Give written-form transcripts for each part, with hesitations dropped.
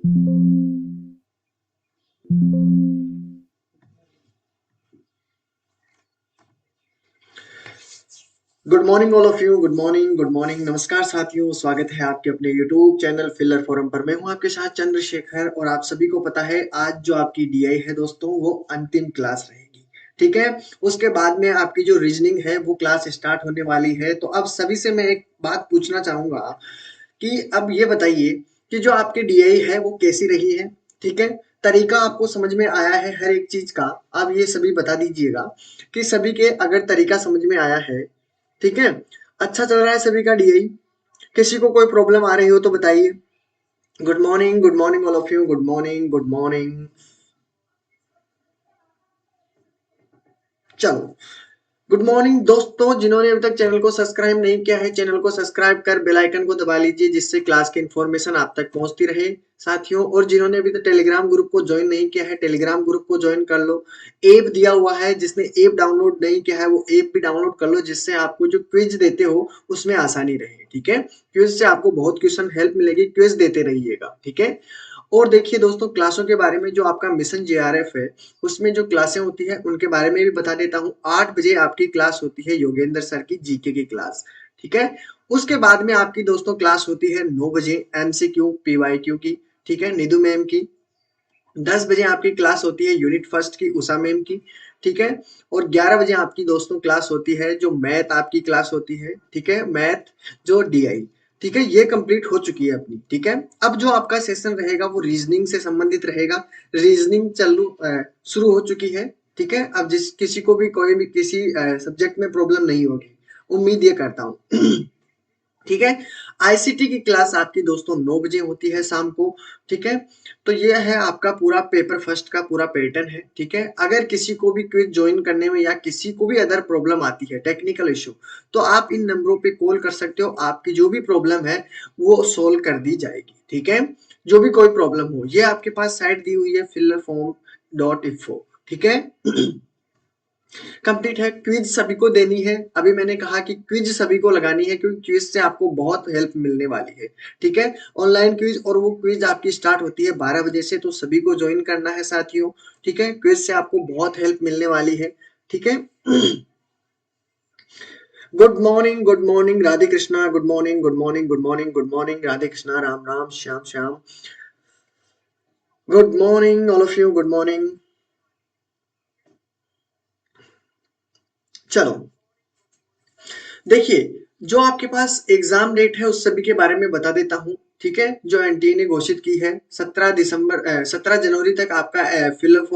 Good morning all of you. Good morning, good morning. नमस्कार साथियों, स्वागत है आपके अपने यूट्यूब चैनल फिलर फोरम पर। मैं हूं आपके साथ चंद्रशेखर और आप सभी को पता है आज जो आपकी डीआई है दोस्तों वो अंतिम क्लास रहेगी। ठीक है, उसके बाद में आपकी जो रीजनिंग है वो क्लास स्टार्ट होने वाली है। तो अब सभी से मैं एक बात पूछना चाहूंगा कि अब ये बताइए कि जो आपकी डीआई है वो कैसी रही है। ठीक है, तरीका आपको समझ में आया है हर एक चीज का। आप ये सभी बता दीजिएगा कि सभी के अगर तरीका समझ में आया है। ठीक है, अच्छा चल रहा है सभी का डीआई। किसी को कोई प्रॉब्लम आ रही हो तो बताइए। Good morning all of you. Good morning, good morning. चलो, गुड मॉर्निंग दोस्तों। जिन्होंने अभी तक चैनल को सब्सक्राइब नहीं किया है, चैनल को सब्सक्राइब कर बेल आइकन को दबा लीजिए जिससे क्लास की इन्फॉर्मेशन आप तक पहुंचती रहे साथियों। और जिन्होंने अभी तक टेलीग्राम ग्रुप को ज्वाइन नहीं किया है, टेलीग्राम ग्रुप को ज्वाइन कर लो। ऐप दिया हुआ है, जिसने ऐप डाउनलोड नहीं किया है वो ऐप भी डाउनलोड कर लो, जिससे आपको जो क्विज देते हो उसमें आसानी रहे। ठीक है, क्विज से आपको बहुत क्वेश्चन हेल्प मिलेगी, क्विज देते रहिएगा। ठीक है, और देखिए दोस्तों, क्लासों के बारे में जो आपका मिशन जेआरएफ है उसमें जो क्लासें होती है उनके बारे में भी बता देता हूँ। 8 बजे आपकी क्लास होती है योगेंद्र सर की जीके की क्लास। ठीक है, उसके बाद में आपकी दोस्तों क्लास होती है 9 बजे एमसीक्यू पीवाईक्यू की। ठीक है, निधु मैम की। 10 बजे आपकी क्लास होती है यूनिट फर्स्ट की, उषा मैम की। ठीक है, और 11 बजे आपकी दोस्तों क्लास होती है जो मैथ आपकी क्लास होती है। ठीक है, मैथ जो डीआई। ठीक है, ये कंप्लीट हो चुकी है अपनी। ठीक है, अब जो आपका सेशन रहेगा वो रीजनिंग से संबंधित रहेगा। रीजनिंग शुरू हो चुकी है। ठीक है, अब जिस किसी को भी कोई भी किसी सब्जेक्ट में प्रॉब्लम नहीं होगी, उम्मीद ये करता हूँ। ठीक है, आईसीटी की क्लास आपकी दोस्तों 9 बजे होती है शाम को। ठीक है, तो ये है आपका पूरा पेपर फर्स्ट का पूरा पैटर्न है। ठीक है, अगर किसी को भी क्विज ज्वाइन करने में या किसी को भी अदर प्रॉब्लम आती है, टेक्निकल इशू, तो आप इन नंबरों पे कॉल कर सकते हो। आपकी जो भी प्रॉब्लम है वो सोल्व कर दी जाएगी। ठीक है, जो भी कोई प्रॉब्लम हो, ये आपके पास साइट दी हुई है फिलर फॉर्म डॉट इन्फो। ठीक है, कंप्लीट है। क्विज सभी को देनी है। अभी मैंने कहा कि क्विज सभी को लगानी है क्योंकि क्विज से आपको बहुत हेल्प मिलने वाली है। ठीक है, ऑनलाइन क्विज, और वो क्विज आपकी स्टार्ट होती है 12 बजे से, तो सभी को ज्वाइन करना है साथियों। ठीक है, क्विज से आपको बहुत हेल्प मिलने वाली है। ठीक है, good morning Radhe Krishna. Good morning, good morning, good morning, good morning Radhe Krishna. Ram Ram, Shyam Shyam. Good morning all of you. Good morning. चलो, देखिए, जो आपके पास एग्जाम डेट है उस सभी के बारे में बता देता हूँ। ठीक है, जो एनटीए ने घोषित की है 17 जनवरी तक आपका फिलअप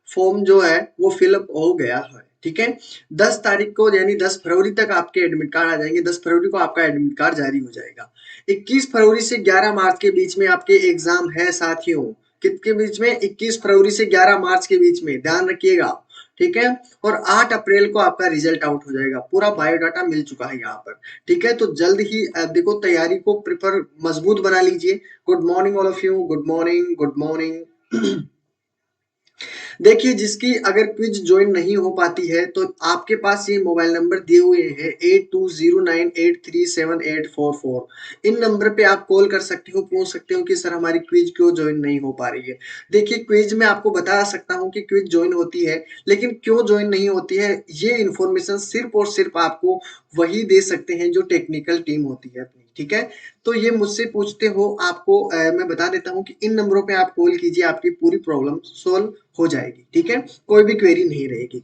फॉर्म जो है वो फिलअप हो गया है। ठीक है, 10 तारीख को यानी 10 फरवरी तक आपके एडमिट कार्ड आ जाएंगे। 10 फरवरी को आपका एडमिट कार्ड जारी हो जाएगा। 21 फरवरी से 11 मार्च के बीच में आपके एग्जाम है साथियों। किसके बीच में? 21 फरवरी से 11 मार्च के बीच में, ध्यान रखिएगा। ठीक है, और 8 अप्रैल को आपका रिजल्ट आउट हो जाएगा। पूरा बायोडाटा मिल चुका है यहाँ पर। ठीक है, तो जल्द ही देखो, तैयारी को प्रिपर मजबूत बना लीजिए। Good morning all of you. Good morning, good morning. देखिए, जिसकी अगर क्विज ज्वाइन नहीं हो पाती है तो आपके पास ये मोबाइल नंबर दिए हुए हैं 8209837844। इन नंबर पे आप कॉल कर सकते हो, पूछ सकते हो कि सर हमारी क्विज क्यों ज्वाइन नहीं हो पा रही है। देखिए, क्विज में आपको बता सकता हूँ कि क्विज ज्वाइन होती है, लेकिन क्यों ज्वाइन नहीं होती है ये इन्फॉर्मेशन सिर्फ और सिर्फ आपको वही दे सकते हैं जो टेक्निकल टीम होती है अपनी। ठीक है, तो ये मुझसे पूछते हो, आपको मैं बता देता हूँ कि इन नंबरों पे आप कॉल कीजिए, आपकी पूरी प्रॉब्लम सोल्व हो जाएगी। ठीक है, कोई भी क्वेरी नहीं रहेगी।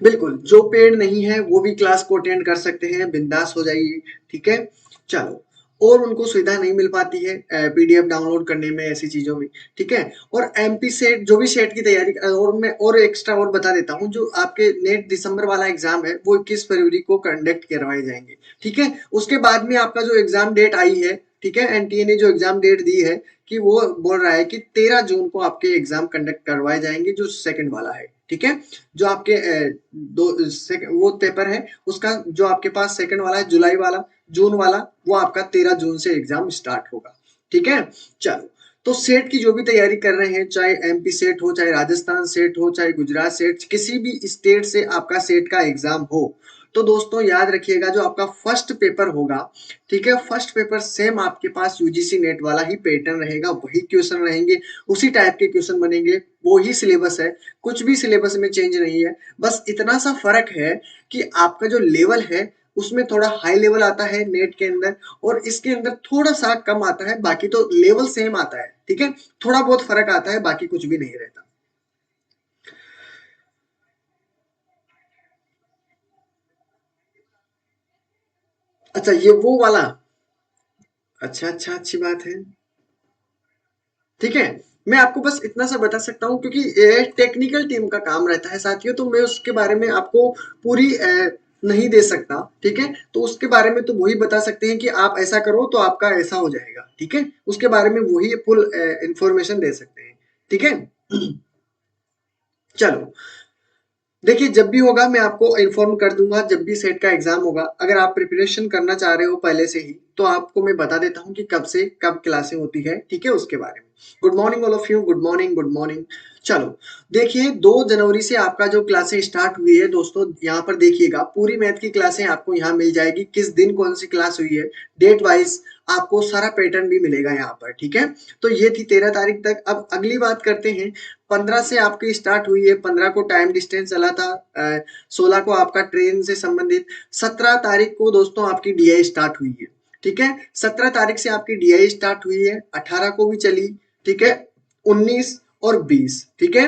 बिल्कुल, जो पेड नहीं है वो भी क्लास को अटेंड कर सकते हैं, बिंदास हो जाइए। ठीक है, चलो, और उनको सुविधा नहीं मिल पाती है पीडीएफ डाउनलोड करने में, ऐसी चीजों में। ठीक है, और एमपी सेट जो भी सेट की तैयारी, और मैं और एक्स्ट्रा और बता देता हूँ, जो आपके नेट दिसंबर वाला एग्जाम है वो 21 फरवरी को कंडक्ट करवाए जाएंगे। ठीक है, उसके बाद में आपका जो एग्जाम डेट आई है, ठीक है, एनटीए ने जो एग्जाम डेट दी है कि वो बोल रहा है कि 13 जून को आपके एग्जाम कंडक्ट करवाए जाएंगे, जो सेकंड वाला है। ठीक है, जो आपके वो पेपर है उसका जो आपके पास सेकंड वाला है, जुलाई वाला, जून वाला, वो आपका 13 जून से एग्जाम स्टार्ट होगा। ठीक है, चलो, तो सेट की जो भी तैयारी कर रहे हैं, चाहे एमपी सेट हो, चाहे राजस्थान सेट हो, चाहे गुजरात सेट, किसी भी स्टेट से आपका सेट का एग्जाम हो, तो दोस्तों याद रखिएगा जो आपका फर्स्ट पेपर होगा, ठीक है, फर्स्ट पेपर सेम आपके पास यूजीसी नेट वाला ही पैटर्न रहेगा, वही क्वेश्चन रहेंगे, उसी टाइप के क्वेश्चन बनेंगे, वो ही सिलेबस है, कुछ भी सिलेबस में चेंज नहीं है। बस इतना सा फर्क है कि आपका जो लेवल है उसमें थोड़ा हाई लेवल आता है नेट के अंदर, और इसके अंदर थोड़ा सा कम आता है, बाकी तो लेवल सेम आता है, ठीक है, थोड़ा बहुत फर्क आता है, बाकी कुछ भी नहीं रहता। अच्छा, ये वो वाला, अच्छा अच्छा, अच्छी बात है, ठीक है। मैं आपको बस इतना सा बता सकता हूँ क्योंकि ये टेक्निकल टीम का काम रहता है साथियों, तो मैं उसके बारे में आपको पूरी नहीं दे सकता, ठीक है। तो उसके बारे में तो वही बता सकते हैं कि आप ऐसा करो तो आपका ऐसा हो जाएगा, ठीक है, उसके बारे में वही फुल इंफॉर्मेशन दे सकते हैं, ठीक है। चलो, देखिए जब भी होगा मैं आपको इन्फॉर्म कर दूंगा, जब भी सेट का एग्जाम होगा, अगर आप प्रिपरेशन करना चाह रहे हो पहले से ही तो आपको मैं बता देता हूँ कि कब से कब क्लासें होती है, ठीक है, उसके बारे में। Good morning all of you, good morning, good morning. चलो, देखिए 2 जनवरी से आपका जो क्लासें स्टार्ट हुई है दोस्तों, यहाँ पर देखिएगा पूरी मैथ की क्लासें आपको यहाँ मिल जाएगी, किस दिन कौन सी क्लास हुई है, डेट वाइज आपको सारा पैटर्न भी मिलेगा यहाँ पर, ठीक है। तो ये थी 13 तारीख तक। अब अगली बात करते हैं, 15 से आपकी स्टार्ट हुई है, 15 को टाइम डिस्टेंस चला था, 16 को आपका ट्रेन से संबंधित, 17 तारीख को दोस्तों आपकी डीआई स्टार्ट हुई है, ठीक है, 17 तारीख से आपकी डीआई स्टार्ट हुई है, 18 को भी चली, ठीक है, 19 और 20, ठीक है,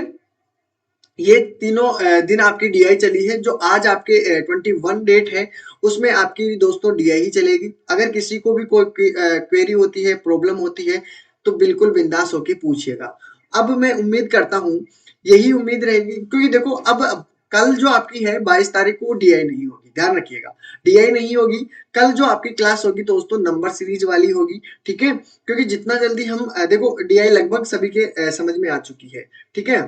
ये तीनों दिन आपकी डीआई चली है। जो आज आपके 21 डेट है उसमें आपकी दोस्तों डीआई ही चलेगी। अगर किसी को भी कोई क्वेरी होती है, प्रॉब्लम होती है, तो बिल्कुल बिंदास होके पूछिएगा। अब मैं उम्मीद करता हूँ, यही उम्मीद रहेगी, क्योंकि देखो अब कल जो आपकी है 22 तारीख को डीआई नहीं होगी, ध्यान रखिएगा, डीआई नहीं होगी। कल जो आपकी क्लास होगी दोस्तों नंबर सीरीज वाली होगी, ठीक है, क्योंकि जितना जल्दी हम देखो डीआई लगभग सभी के समझ में आ चुकी है, ठीक है,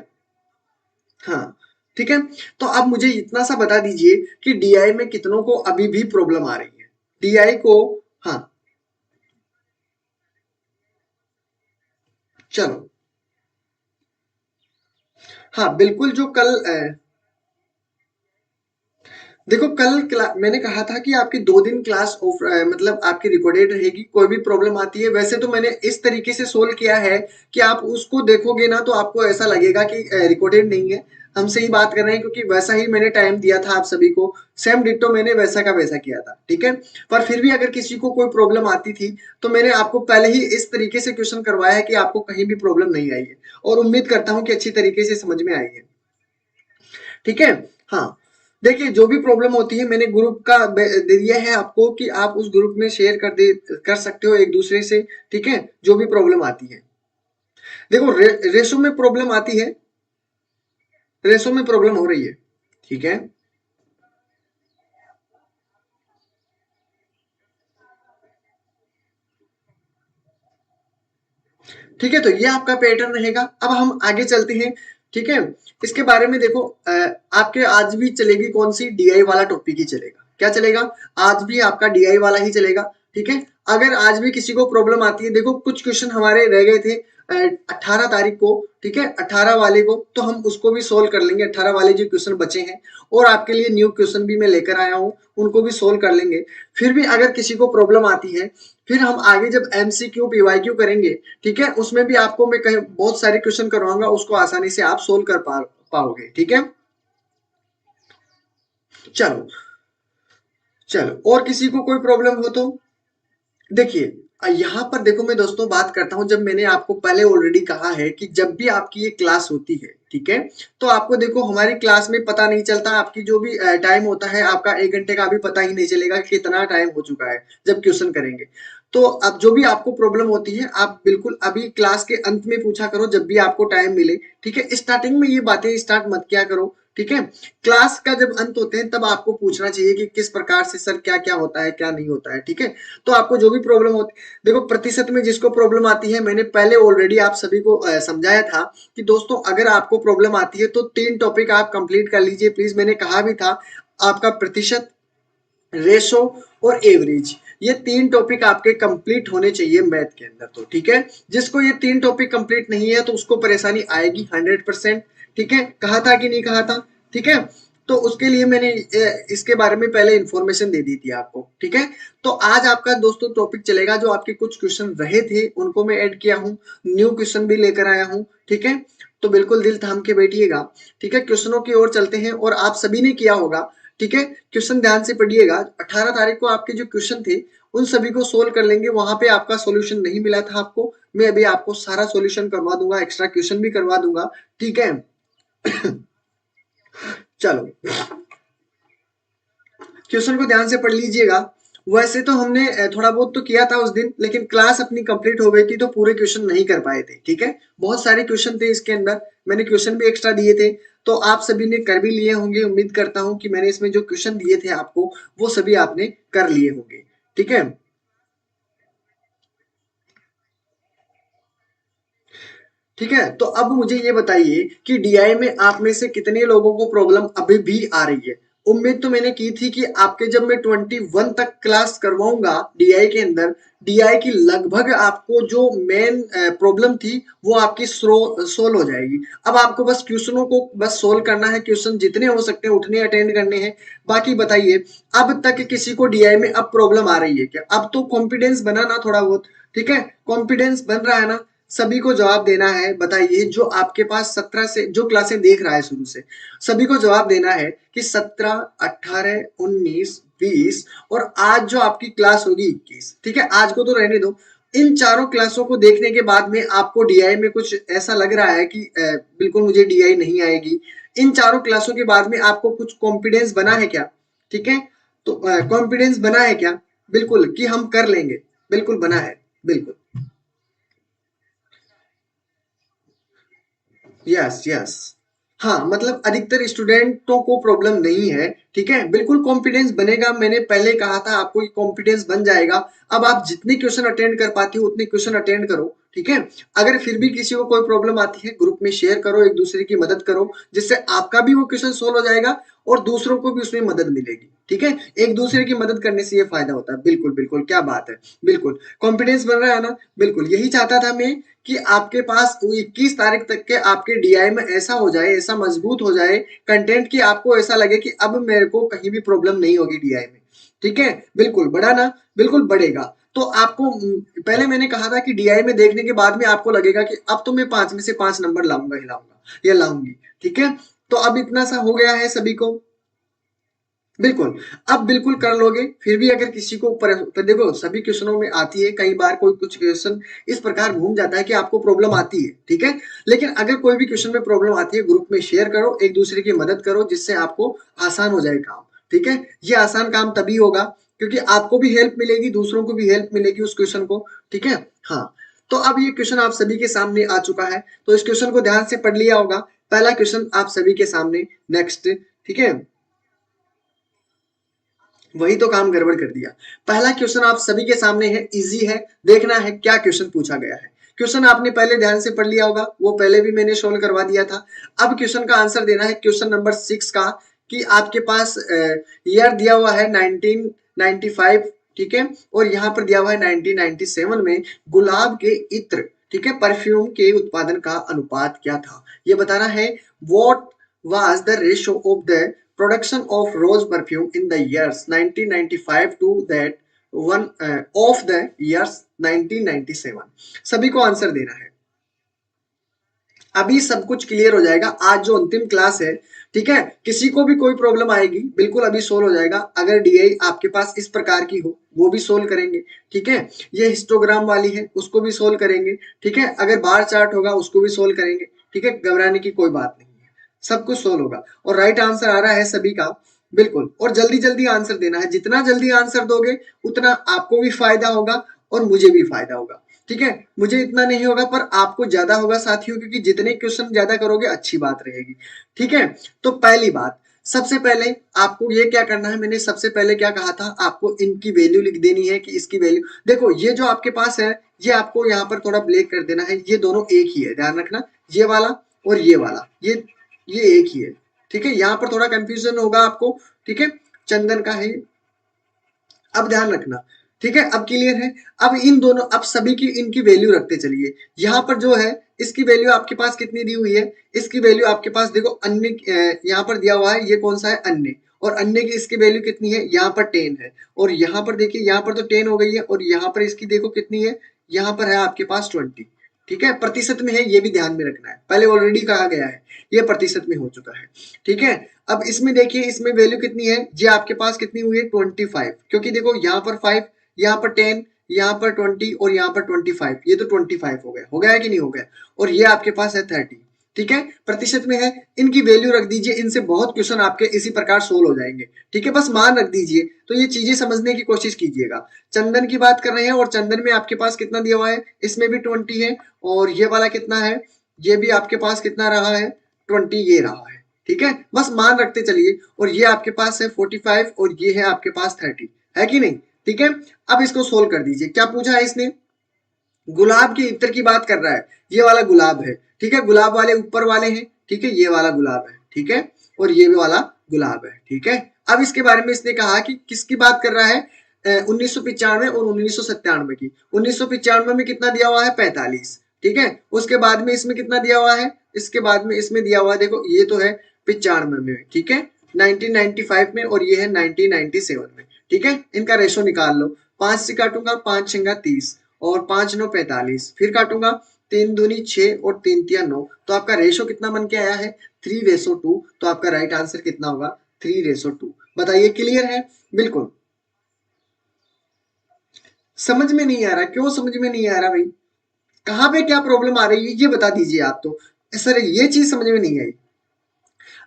हाँ, ठीक है। तो अब मुझे इतना सा बता दीजिए कि डीआई में कितनों को अभी भी प्रॉब्लम आ रही है, डीआई को। हाँ, चलो, हाँ बिल्कुल, जो कल देखो कल मैंने कहा था कि आपकी 2 दिन क्लास ऑफ मतलब आपकी रिकॉर्डेड रहेगी, कोई भी प्रॉब्लम आती है, वैसे तो मैंने इस तरीके से सोल्व किया है कि आप उसको देखोगे ना तो आपको ऐसा लगेगा कि रिकॉर्डेड नहीं है, हमसे ही बात कर रहे हैं, क्योंकि वैसा ही मैंने टाइम दिया था आप सभी को, सेम डिट्टो मैंने वैसा का वैसा किया था, ठीक है। पर फिर भी अगर किसी को कोई प्रॉब्लम आती थी तो मैंने आपको पहले ही इस तरीके से क्वेश्चन करवाया है कि आपको कहीं भी प्रॉब्लम नहीं आई है, और उम्मीद करता हूँ कि अच्छी तरीके से समझ में आई है, ठीक है। हाँ, देखिए जो भी प्रॉब्लम होती है मैंने ग्रुप का दे दिया है आपको कि आप उस ग्रुप में शेयर कर सकते हो एक दूसरे से, ठीक है, जो भी प्रॉब्लम आती है। देखो रेशो में प्रॉब्लम आती है, रेशो में प्रॉब्लम हो रही है, ठीक है, ठीक है, तो ये आपका पैटर्न रहेगा। अब हम आगे चलते हैं, ठीक है। इसके बारे में देखो आपके आज भी चलेगी कौन सी, डीआई वाला टॉपिक ही चलेगा, क्या चलेगा, आज भी आपका डीआई वाला ही चलेगा, ठीक है। अगर आज भी किसी को प्रॉब्लम आती है, देखो कुछ क्वेश्चन हमारे रह गए थे 18 तारीख को, ठीक है, 18 वाले को तो हम उसको भी सोल्व कर लेंगे, 18 वाले जो क्वेश्चन बचे हैं, और आपके लिए न्यू क्वेश्चन भी मैं लेकर आया हूँ, उनको भी सोल्व कर लेंगे। फिर भी अगर किसी को प्रॉब्लम आती है, फिर हम आगे जब एमसीक्यू पीवाईक्यू करेंगे, ठीक है, उसमें भी आपको मैं कहीं बहुत सारे क्वेश्चन करवाऊंगा, उसको आसानी से आप सोल्व कर पाओगे, ठीक है। चलो, चलो, और किसी को कोई प्रॉब्लम हो तो देखिए, यहाँ पर देखो मैं दोस्तों बात करता हूँ, जब मैंने आपको पहले ऑलरेडी कहा है कि जब भी आपकी ये क्लास होती है, ठीक है, तो आपको देखो हमारी क्लास में पता नहीं चलता, आपकी जो भी टाइम होता है आपका 1 घंटे का भी पता ही नहीं चलेगा कि कितना टाइम हो चुका है जब क्वेश्चन करेंगे। तो अब जो भी आपको प्रॉब्लम होती है आप बिल्कुल अभी क्लास के अंत में पूछा करो, जब भी आपको टाइम मिले, ठीक है, स्टार्टिंग में ये बातें स्टार्ट मत किया करो, ठीक है। क्लास का जब अंत होते हैं तब आपको पूछना चाहिए कि किस प्रकार से सर क्या क्या होता है, क्या नहीं होता है, ठीक है। तो आपको जो भी प्रॉब्लम होती, देखो प्रतिशत में जिसको प्रॉब्लम आती है, मैंने पहले ऑलरेडी आप सभी को समझाया था कि दोस्तों अगर आपको प्रॉब्लम आती है तो 3 टॉपिक आप कंप्लीट कर लीजिए प्लीज, मैंने कहा भी था, आपका प्रतिशत, रेशो और एवरेज, ये 3 टॉपिक आपके कंप्लीट होने चाहिए मैथ के अंदर, तो ठीक है। जिसको ये 3 टॉपिक कंप्लीट नहीं है तो उसको परेशानी आएगी 100%, ठीक है, कहा था कि नहीं कहा था, ठीक है। तो उसके लिए मैंने इसके बारे में पहले इन्फॉर्मेशन दे दी थी आपको, ठीक है। तो आज आपका दोस्तों टॉपिक चलेगा, जो आपके कुछ क्वेश्चन रहे थे उनको मैं ऐड किया हूँ, न्यू क्वेश्चन भी लेकर आया हूँ, ठीक है। तो बिल्कुल दिल थाम के बैठिएगा, ठीक है। क्वेश्चनों की ओर चलते हैं, और आप सभी ने किया होगा, ठीक है। क्वेश्चन ध्यान से पढ़िएगा। 18 तारीख को आपके जो क्वेश्चन थे उन सभी को सोल्व कर लेंगे। वहां पे आपका सॉल्यूशन नहीं मिला था आपको, मैं अभी आपको सारा सॉल्यूशन करवा दूंगा, एक्स्ट्रा क्वेश्चन भी करवा दूंगा, ठीक है। चलो क्वेश्चन को ध्यान से पढ़ लीजिएगा। वैसे तो हमने थोड़ा बहुत तो किया था उस दिन, लेकिन क्लास अपनी कंप्लीट हो गई थी तो पूरे क्वेश्चन नहीं कर पाए थे, ठीक है। बहुत सारे क्वेश्चन थे इसके अंदर, मैंने क्वेश्चन भी एक्स्ट्रा दिए थे, तो आप सभी ने कर भी लिए होंगे। उम्मीद करता हूं कि मैंने इसमें जो क्वेश्चन दिए थे आपको वो सभी आपने कर लिए होंगे, ठीक है। ठीक है, तो अब मुझे ये बताइए कि डीआई में आप में से कितने लोगों को प्रॉब्लम अभी भी आ रही है। उम्मीद तो मैंने की थी कि आपके जब मैं 21 तक क्लास करवाऊंगा डीआई के अंदर, डीआई की लगभग आपको जो मेन प्रॉब्लम थी वो आपकी सोल्व हो जाएगी। अब आपको बस क्वेश्चनों को बस सोल्व करना है, क्वेश्चन जितने हो सकते हैं उतने अटेंड करने हैं। बाकी बताइए, अब तक किसी को डीआई में अब प्रॉब्लम आ रही है क्या? अब तो कॉन्फिडेंस बना ना थोड़ा बहुत, ठीक है, कॉन्फिडेंस बन रहा है ना। सभी को जवाब देना है। बताइए, जो आपके पास 17 से जो क्लासें देख रहा है शुरू से, सभी को जवाब देना है कि 17, 18, 19, 20 और आज जो आपकी क्लास होगी 21, ठीक है। आज को तो रहने दो, इन चारों क्लासों को देखने के बाद में आपको डीआई में कुछ ऐसा लग रहा है कि बिल्कुल मुझे डीआई नहीं आएगी। इन चारों क्लासों के बाद में आपको कुछ कॉन्फिडेंस बना है क्या? ठीक है, तो कॉन्फिडेंस बना है क्या? बिल्कुल कि हम कर लेंगे, बिल्कुल बना है, बिल्कुल। यस यस, हाँ, मतलब अधिकतर स्टूडेंटों को प्रॉब्लम नहीं है, ठीक है। बिल्कुल कॉन्फिडेंस बनेगा, मैंने पहले कहा था आपको कि कॉन्फिडेंस बन जाएगा। अब आप जितने क्वेश्चन अटेंड कर पाती हो उतने क्वेश्चन अटेंड करो, ठीक है। अगर फिर भी किसी को कोई प्रॉब्लम आती है, ग्रुप में शेयर करो, एक दूसरे की मदद करो, जिससे आपका भी वो क्वेश्चन सोल्व हो जाएगा और दूसरों को भी उसमें मदद मिलेगी, ठीक है। एक दूसरे की मदद करने से ये फायदा होता है। बिल्कुल बिल्कुल, क्या बात है, बिल्कुल कॉन्फिडेंस बन रहा है ना। बिल्कुल यही चाहता था मैं कि आपके पास 21 तारीख तक के आपके डीआई में ऐसा हो जाए, ऐसा मजबूत हो जाए कंटेंट कि आपको ऐसा लगे कि अब मेरे को कहीं भी प्रॉब्लम नहीं होगी डीआई में, ठीक है। बिल्कुल बढ़ा ना, बिल्कुल बढ़ेगा। तो आपको पहले मैंने कहा था कि डीआई में देखने के बाद में आपको लगेगा कि अब तो मैं 5 में से 5 नंबर लाऊंगा ही लाऊंगा या लाऊंगी, ठीक है। तो अब इतना सा हो गया है सभी को, बिल्कुल। अब बिल्कुल कर लोगे। फिर भी अगर किसी को पर देखो, सभी क्वेश्चनों में आती है, कई बार कोई कुछ क्वेश्चन इस प्रकार घूम जाता है कि आपको प्रॉब्लम आती है, ठीक है। लेकिन अगर कोई भी क्वेश्चन में प्रॉब्लम आती है, ग्रुप में शेयर करो, एक दूसरे की मदद करो, जिससे आपको आसान हो जाए काम, ठीक है। ये आसान काम तभी होगा क्योंकि आपको भी हेल्प मिलेगी, दूसरों को भी हेल्प मिलेगी उस क्वेश्चन को, ठीक है। हाँ, तो अब ये क्वेश्चन आप सभी के सामने आ चुका है, तो इस क्वेश्चन को ध्यान से पढ़ लिया होगा। पहला क्वेश्चन आप सभी के सामने, नेक्स्ट, ठीक है। वही तो काम गड़बड़ कर दिया। पहला क्वेश्चन आप सभी के सामने है, इजी है, देखना है क्या क्वेश्चन पूछा गया है। क्वेश्चन आपने पहले ध्यान से पढ़ लिया होगा, वो पहले भी मैंने सोल्व करवा दिया था। अब क्वेश्चन का आंसर देना है क्वेश्चन नंबर 6 का, कि आपके पास ईयर दिया हुआ है 1995, ठीक है, और यहाँ पर दिया हुआ है 1997 में गुलाब के इत्र, ठीक है, परफ्यूम के उत्पादन का अनुपात क्या था, ये बताना है। What was the ratio of the production of rose perfume in the years 1995 to that one of the years 1997? सभी को आंसर देना है। अभी सब कुछ क्लियर हो जाएगा, आज जो अंतिम क्लास है, ठीक है। किसी को भी कोई प्रॉब्लम आएगी बिल्कुल अभी सोल्व हो जाएगा। अगर डीआई आपके पास इस प्रकार की हो वो भी सोल्व करेंगे, ठीक है। ये हिस्टोग्राम वाली है उसको भी सोल्व करेंगे, ठीक है। अगर बार चार्ट होगा उसको भी सोल्व करेंगे, ठीक है। घबराने की कोई बात नहीं है, सब कुछ सोल्व होगा। और राइट आंसर आ रहा है सभी का, बिल्कुल। और जल्दी जल्दी आंसर देना है, जितना जल्दी आंसर दोगे उतना आपको भी फायदा होगा और मुझे भी फायदा होगा, ठीक है। मुझे इतना नहीं होगा पर आपको ज्यादा होगा साथियों, क्योंकि जितने क्वेश्चन ज्यादा करोगे अच्छी बात रहेगी, ठीक है। तो पहली बात, सबसे पहले आपको ये क्या करना है, मैंने सबसे पहले क्या कहा था, आपको इनकी वैल्यू लिख देनी है कि इसकी वैल्यू, देखो ये जो आपके पास है ये आपको यहाँ पर थोड़ा ब्लैक कर देना है, ये दोनों एक ही है, ध्यान रखना। ये वाला और ये वाला, ये एक ही है, ठीक है। यहाँ पर थोड़ा कंफ्यूजन होगा आपको, ठीक है, चंदन का है। अब ध्यान रखना, ठीक है, अब क्लियर है। अब इन दोनों, अब सभी की इनकी वैल्यू रखते चलिए। यहाँ पर जो है इसकी वैल्यू आपके पास कितनी दी हुई है, इसकी वैल्यू आपके पास देखो अन्य यहाँ पर दिया हुआ है, ये कौन सा है अन्य, और अन्य की इसकी वैल्यू कितनी है, यहाँ पर 10 है, और यहाँ पर देखिए यहाँ पर तो 10 हो गई है, और यहाँ पर इसकी देखो कितनी है, यहाँ पर है आपके पास 20। ठीक है, प्रतिशत में है, ये भी ध्यान में रखना है, पहले ऑलरेडी कहा गया है ये प्रतिशत में हो चुका है। ठीक है, अब इसमें देखिए इसमें वैल्यू कितनी है, ये आपके पास कितनी हुई है 25, क्योंकि देखो यहाँ पर 5, यहाँ पर 10, यहाँ पर 20 और यहाँ पर 25, ये तो 25 हो गया है कि नहीं हो गया, और ये आपके पास है 30। ठीक है, प्रतिशत में है, इनकी वैल्यू रख दीजिए, इनसे बहुत क्वेश्चन आपके इसी प्रकार सोल्व हो जाएंगे। ठीक है, बस मान रख दीजिए, तो ये चीजें समझने की कोशिश कीजिएगा। चंदन की बात कर रहे हैं, और चंदन में आपके पास कितना दिया हुआ है, इसमें भी 20 है, और ये वाला कितना है, ये भी आपके पास कितना रहा है 20, ये रहा है। ठीक है, बस मान रखते चलिए, और ये आपके पास है 45 और ये है आपके पास 30, है कि नहीं। ठीक है, अब इसको सोल्व कर दीजिए, क्या पूछा है इसने, गुलाब के इत्र की बात कर रहा है, ये वाला गुलाब है। ठीक है, गुलाब वाले ऊपर वाले हैं, ठीक है, ये वाला गुलाब है। ठीक है, और ये भी वाला गुलाब है। ठीक है, अब इसके बारे में इसने कहा कि किसकी बात कर रहा है, 1995 और 1997 की। 1995 में कितना दिया हुआ है 45। ठीक है, उसके बाद में इसमें कितना दिया हुआ है, इसके बाद में इसमें दिया हुआ है, देखो ये तो है 95 में, ठीक है, 1995 में, और ये है 1997 में। ठीक है, इनका रेशो निकाल लो, 5 से काटूंगा, 5 छंगा 30, और 5 9 45, फिर काटूंगा, 3 दूनी 6 और 3 तिया 9, तो आपका रेशो कितना बन के आया है 3:2। तो आपका राइट आंसर कितना होगा 3:2। बताइए, क्लियर है, बिल्कुल। समझ में नहीं आ रहा, क्यों समझ में नहीं आ रहा भाई, कहाँ पे क्या प्रॉब्लम आ रही है ये बता दीजिए आप। तो सर ये चीज समझ में नहीं आई,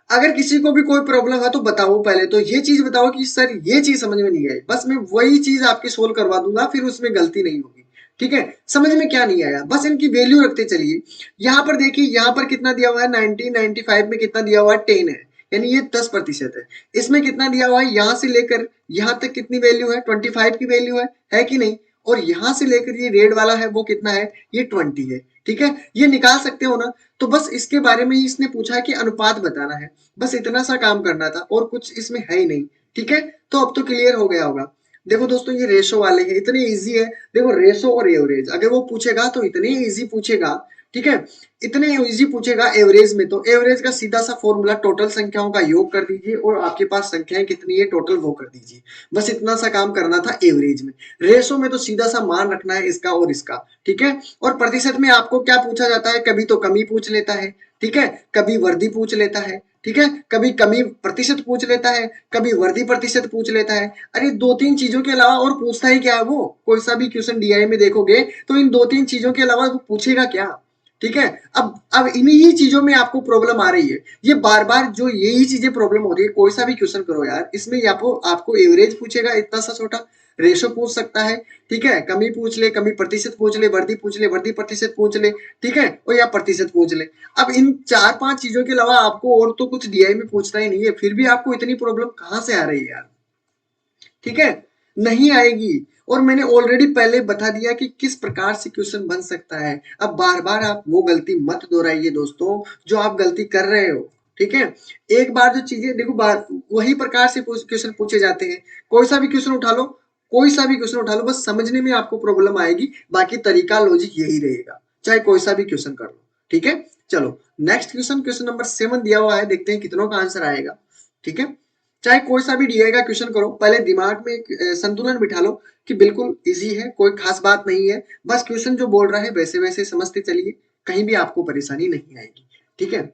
अगर किसी को भी कोई प्रॉब्लम है तो बताओ, पहले तो ये चीज बताओ कि सर ये चीज समझ में नहीं आई, बस मैं वही चीज आपकी सोल्व करवा दूंगा, फिर उसमें गलती नहीं होगी। ठीक है, समझ में क्या नहीं आया, बस इनकी वैल्यू रखते चलिए। यहाँ पर देखिए, यहाँ पर कितना दिया हुआ है 1995 में कितना दिया हुआ है 10 है, यानी ये 10% है। इसमें कितना दिया हुआ है, यहाँ से लेकर यहाँ तक कितनी वैल्यू है 25 की वैल्यू है कि नहीं, और यहाँ से लेकर ये रेड वाला है वो कितना है, ये 20 है। ठीक है, ये निकाल सकते हो ना, तो बस इसके बारे में ही इसने पूछा है कि अनुपात बताना है, बस इतना सा काम करना था, और कुछ इसमें है ही नहीं। ठीक है, तो अब तो क्लियर हो गया होगा। देखो दोस्तों, ये रेशो वाले हैं, इतने इजी है, देखो रेशो और एवरेज अगर वो पूछेगा तो इतने इजी पूछेगा। ठीक है, इतने इजी पूछेगा एवरेज में, तो एवरेज का सीधा सा फॉर्मूला टोटल संख्याओं का योग कर दीजिए, और आपके पास संख्याएं कितनी है टोटल वो कर दीजिए, बस इतना सा काम करना था एवरेज में। रेशो में तो सीधा सा मान रखना है इसका और इसका। ठीक है, और प्रतिशत में आपको क्या पूछा जाता है, कभी तो कमी पूछ लेता है, ठीक है, कभी वर्दी पूछ लेता है, ठीक है, कभी कमी प्रतिशत पूछ लेता है, कभी वर्दी प्रतिशत पूछ लेता है। अरे दो तीन चीजों के अलावा और पूछता ही क्या है वो, कोई सा भी क्वेश्चन डीआई में देखोगे तो इन दो तीन चीजों के अलावा वो पूछेगा क्या। ठीक है, अब इन्हीं ही चीजों में आपको प्रॉब्लम आ रही है, ये बार बार जो यही चीजें प्रॉब्लम हो रही है, कोई सा भी क्वेश्चन करो यार, इसमें आपको एवरेज पूछेगा इतना सा छोटा, रेशो पूछ सकता है, ठीक है, कमी पूछ ले, कमी प्रतिशत पूछ ले, वर्दी पूछ ले, वर्दी प्रतिशत पूछ ले, ठीक है, और या प्रतिशत पूछ ले। अब इन 4-5 चीजों के अलावा आपको और तो कुछ डीआई में पूछता ही नहीं है, फिर भी आपको इतनी प्रॉब्लम कहां से आ रही है यार। ठीक है, नहीं आएगी, और मैंने ऑलरेडी पहले बता दिया कि किस प्रकार से क्वेश्चन बन सकता है। अब बार बार आप वो गलती मत दोहराइए दोस्तों जो आप गलती कर रहे हो। ठीक है, एक बार जो चीजें देखो, बार वही प्रकार से क्वेश्चन पूछे जाते हैं, कोई सा भी क्वेश्चन उठा लो, कोई सा भी क्वेश्चन उठा लो, बस समझने में आपको प्रॉब्लम आएगी, बाकी तरीका लॉजिक यही रहेगा, चाहे कोई सा भी क्वेश्चन कर लो। ठीक है, चलो नेक्स्ट क्वेश्चन, क्वेश्चन नंबर 7 दिया हुआ है, देखते हैं कितनों का आंसर आएगा। ठीक है, चाहे कोई सा भी डीआई का क्वेश्चन करो, पहले दिमाग में एक संतुलन बिठा लो कि बिल्कुल इजी है, कोई खास बात नहीं है, बस क्वेश्चन जो बोल रहा है वैसे वैसे समझते चलिए, कहीं भी आपको परेशानी नहीं आएगी। ठीक है,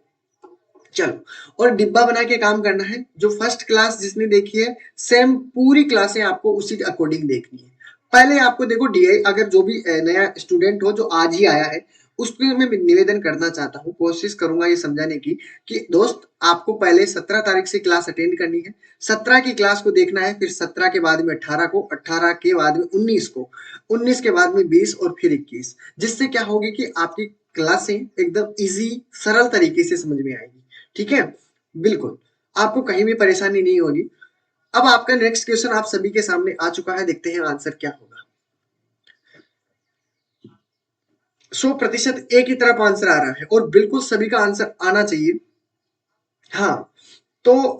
चलो, और डिब्बा बना के काम करना है, जो फर्स्ट क्लास जिसने देखी है सेम पूरी क्लासें आपको उसी अकॉर्डिंग देखनी है। पहले आपको देखो डीआई, अगर जो भी नया स्टूडेंट हो जो आज ही आया है, उसको मैं निवेदन करना चाहता हूँ, कोशिश करूंगा ये समझाने की कि दोस्त आपको पहले 17 तारीख से क्लास अटेंड करनी है, 17 की क्लास को देखना है, फिर 17 के बाद में 18 को, 18 के बाद में 19 को, 19 के बाद में 20 और फिर 21, जिससे क्या होगी कि आपकी क्लासें एकदम इजी सरल तरीके से समझ में आएगी। ठीक है, बिल्कुल, आपको कहीं भी परेशानी नहीं होगी। अब आपका नेक्स्ट क्वेश्चन आप सभी के सामने आ चुका है, देखते हैं आंसर क्या होगा। 100% एक ही तरफ आंसर आ रहा है, और बिल्कुल सभी का आंसर आना चाहिए। हाँ, तो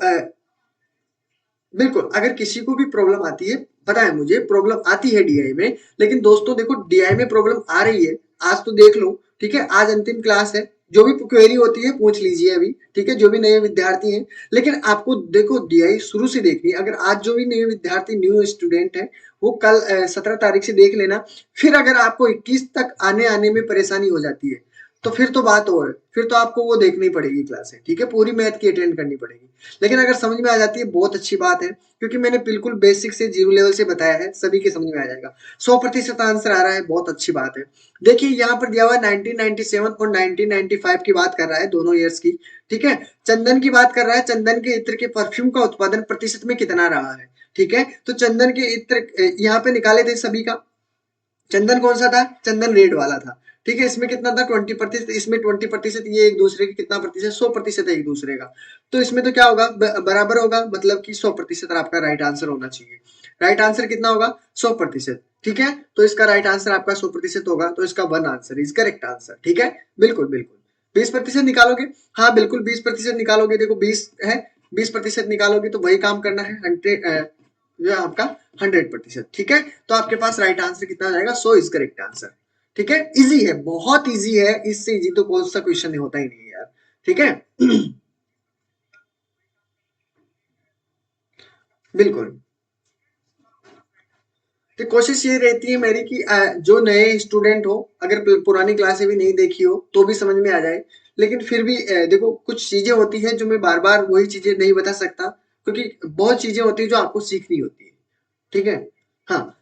बिल्कुल, अगर किसी को भी प्रॉब्लम आती है, पता है मुझे प्रॉब्लम आती है डीआई में, लेकिन दोस्तों देखो डीआई में प्रॉब्लम आ रही है, आज तो देख लो, ठीक है, आज अंतिम क्लास है, जो भी क्वेरी होती है पूछ लीजिए अभी, ठीक है, जो भी नए विद्यार्थी हैं। लेकिन आपको देखो डीआई शुरू से देखनी है। अगर आज जो भी नए विद्यार्थी न्यू स्टूडेंट है वो कल 17 तारीख से देख लेना। फिर अगर आपको 21 तक आने आने में परेशानी हो जाती है तो फिर तो बात और है, फिर तो आपको वो देखनी पड़ेगी क्लासें, ठीक है, पूरी मैथ की अटेंड करनी पड़ेगी। लेकिन अगर समझ में आ जाती है बहुत अच्छी बात है, क्योंकि मैंने बिल्कुल बेसिक से जीरो लेवल से बताया है, सभी के समझ में आ जाएगा। 100% आंसर आ रहा है, बहुत अच्छी बात है। देखिए यहाँ पर दिया हुआ है 1997 और 1995 की बात कर रहा है, दोनों ईयर्स की, ठीक है। चंदन की बात कर रहा है, चंदन के इत्र के परफ्यूम का उत्पादन प्रतिशत में कितना रहा है, ठीक है। तो चंदन के इत्र यहाँ पे निकाले थे सभी का। चंदन कौन सा था, चंदन रेड वाला था, ठीक है। इसमें कितना था 20%, इसमें 20%, ये एक दूसरे के कितना प्रतिशत, 100% है एक दूसरे का। तो इसमें तो क्या होगा, बराबर होगा, मतलब कि 100% आपका राइट आंसर होना चाहिए। राइट आंसर कितना होगा, 100%, ठीक है। तो इसका राइट आंसर आपका 100% होगा, तो इसका 1 आंसर इज करेक्ट आंसर, ठीक है। बिल्कुल बिल्कुल 20% निकालोगे, हाँ बिल्कुल 20% निकालोगे। देखो 20 है, 20% निकालोगे तो वही काम करना है, 100 जो आपका 100%, ठीक है। तो आपके पास राइट आंसर कितना आ जाएगा, 100 इज करेक्ट आंसर, ठीक है। इजी है, बहुत इजी है, इससे इजी तो कौन सा क्वेश्चन होता ही नहीं है यार, ठीक है। बिल्कुल, तो कोशिश ये रहती है मेरी कि जो नए स्टूडेंट हो, अगर पुरानी क्लासें भी नहीं देखी हो तो भी समझ में आ जाए। लेकिन फिर भी देखो कुछ चीजें होती हैं जो मैं बार बार वही चीजें नहीं बता सकता, क्योंकि बहुत चीजें होती है जो आपको सीखनी होती है, ठीक है। हाँ,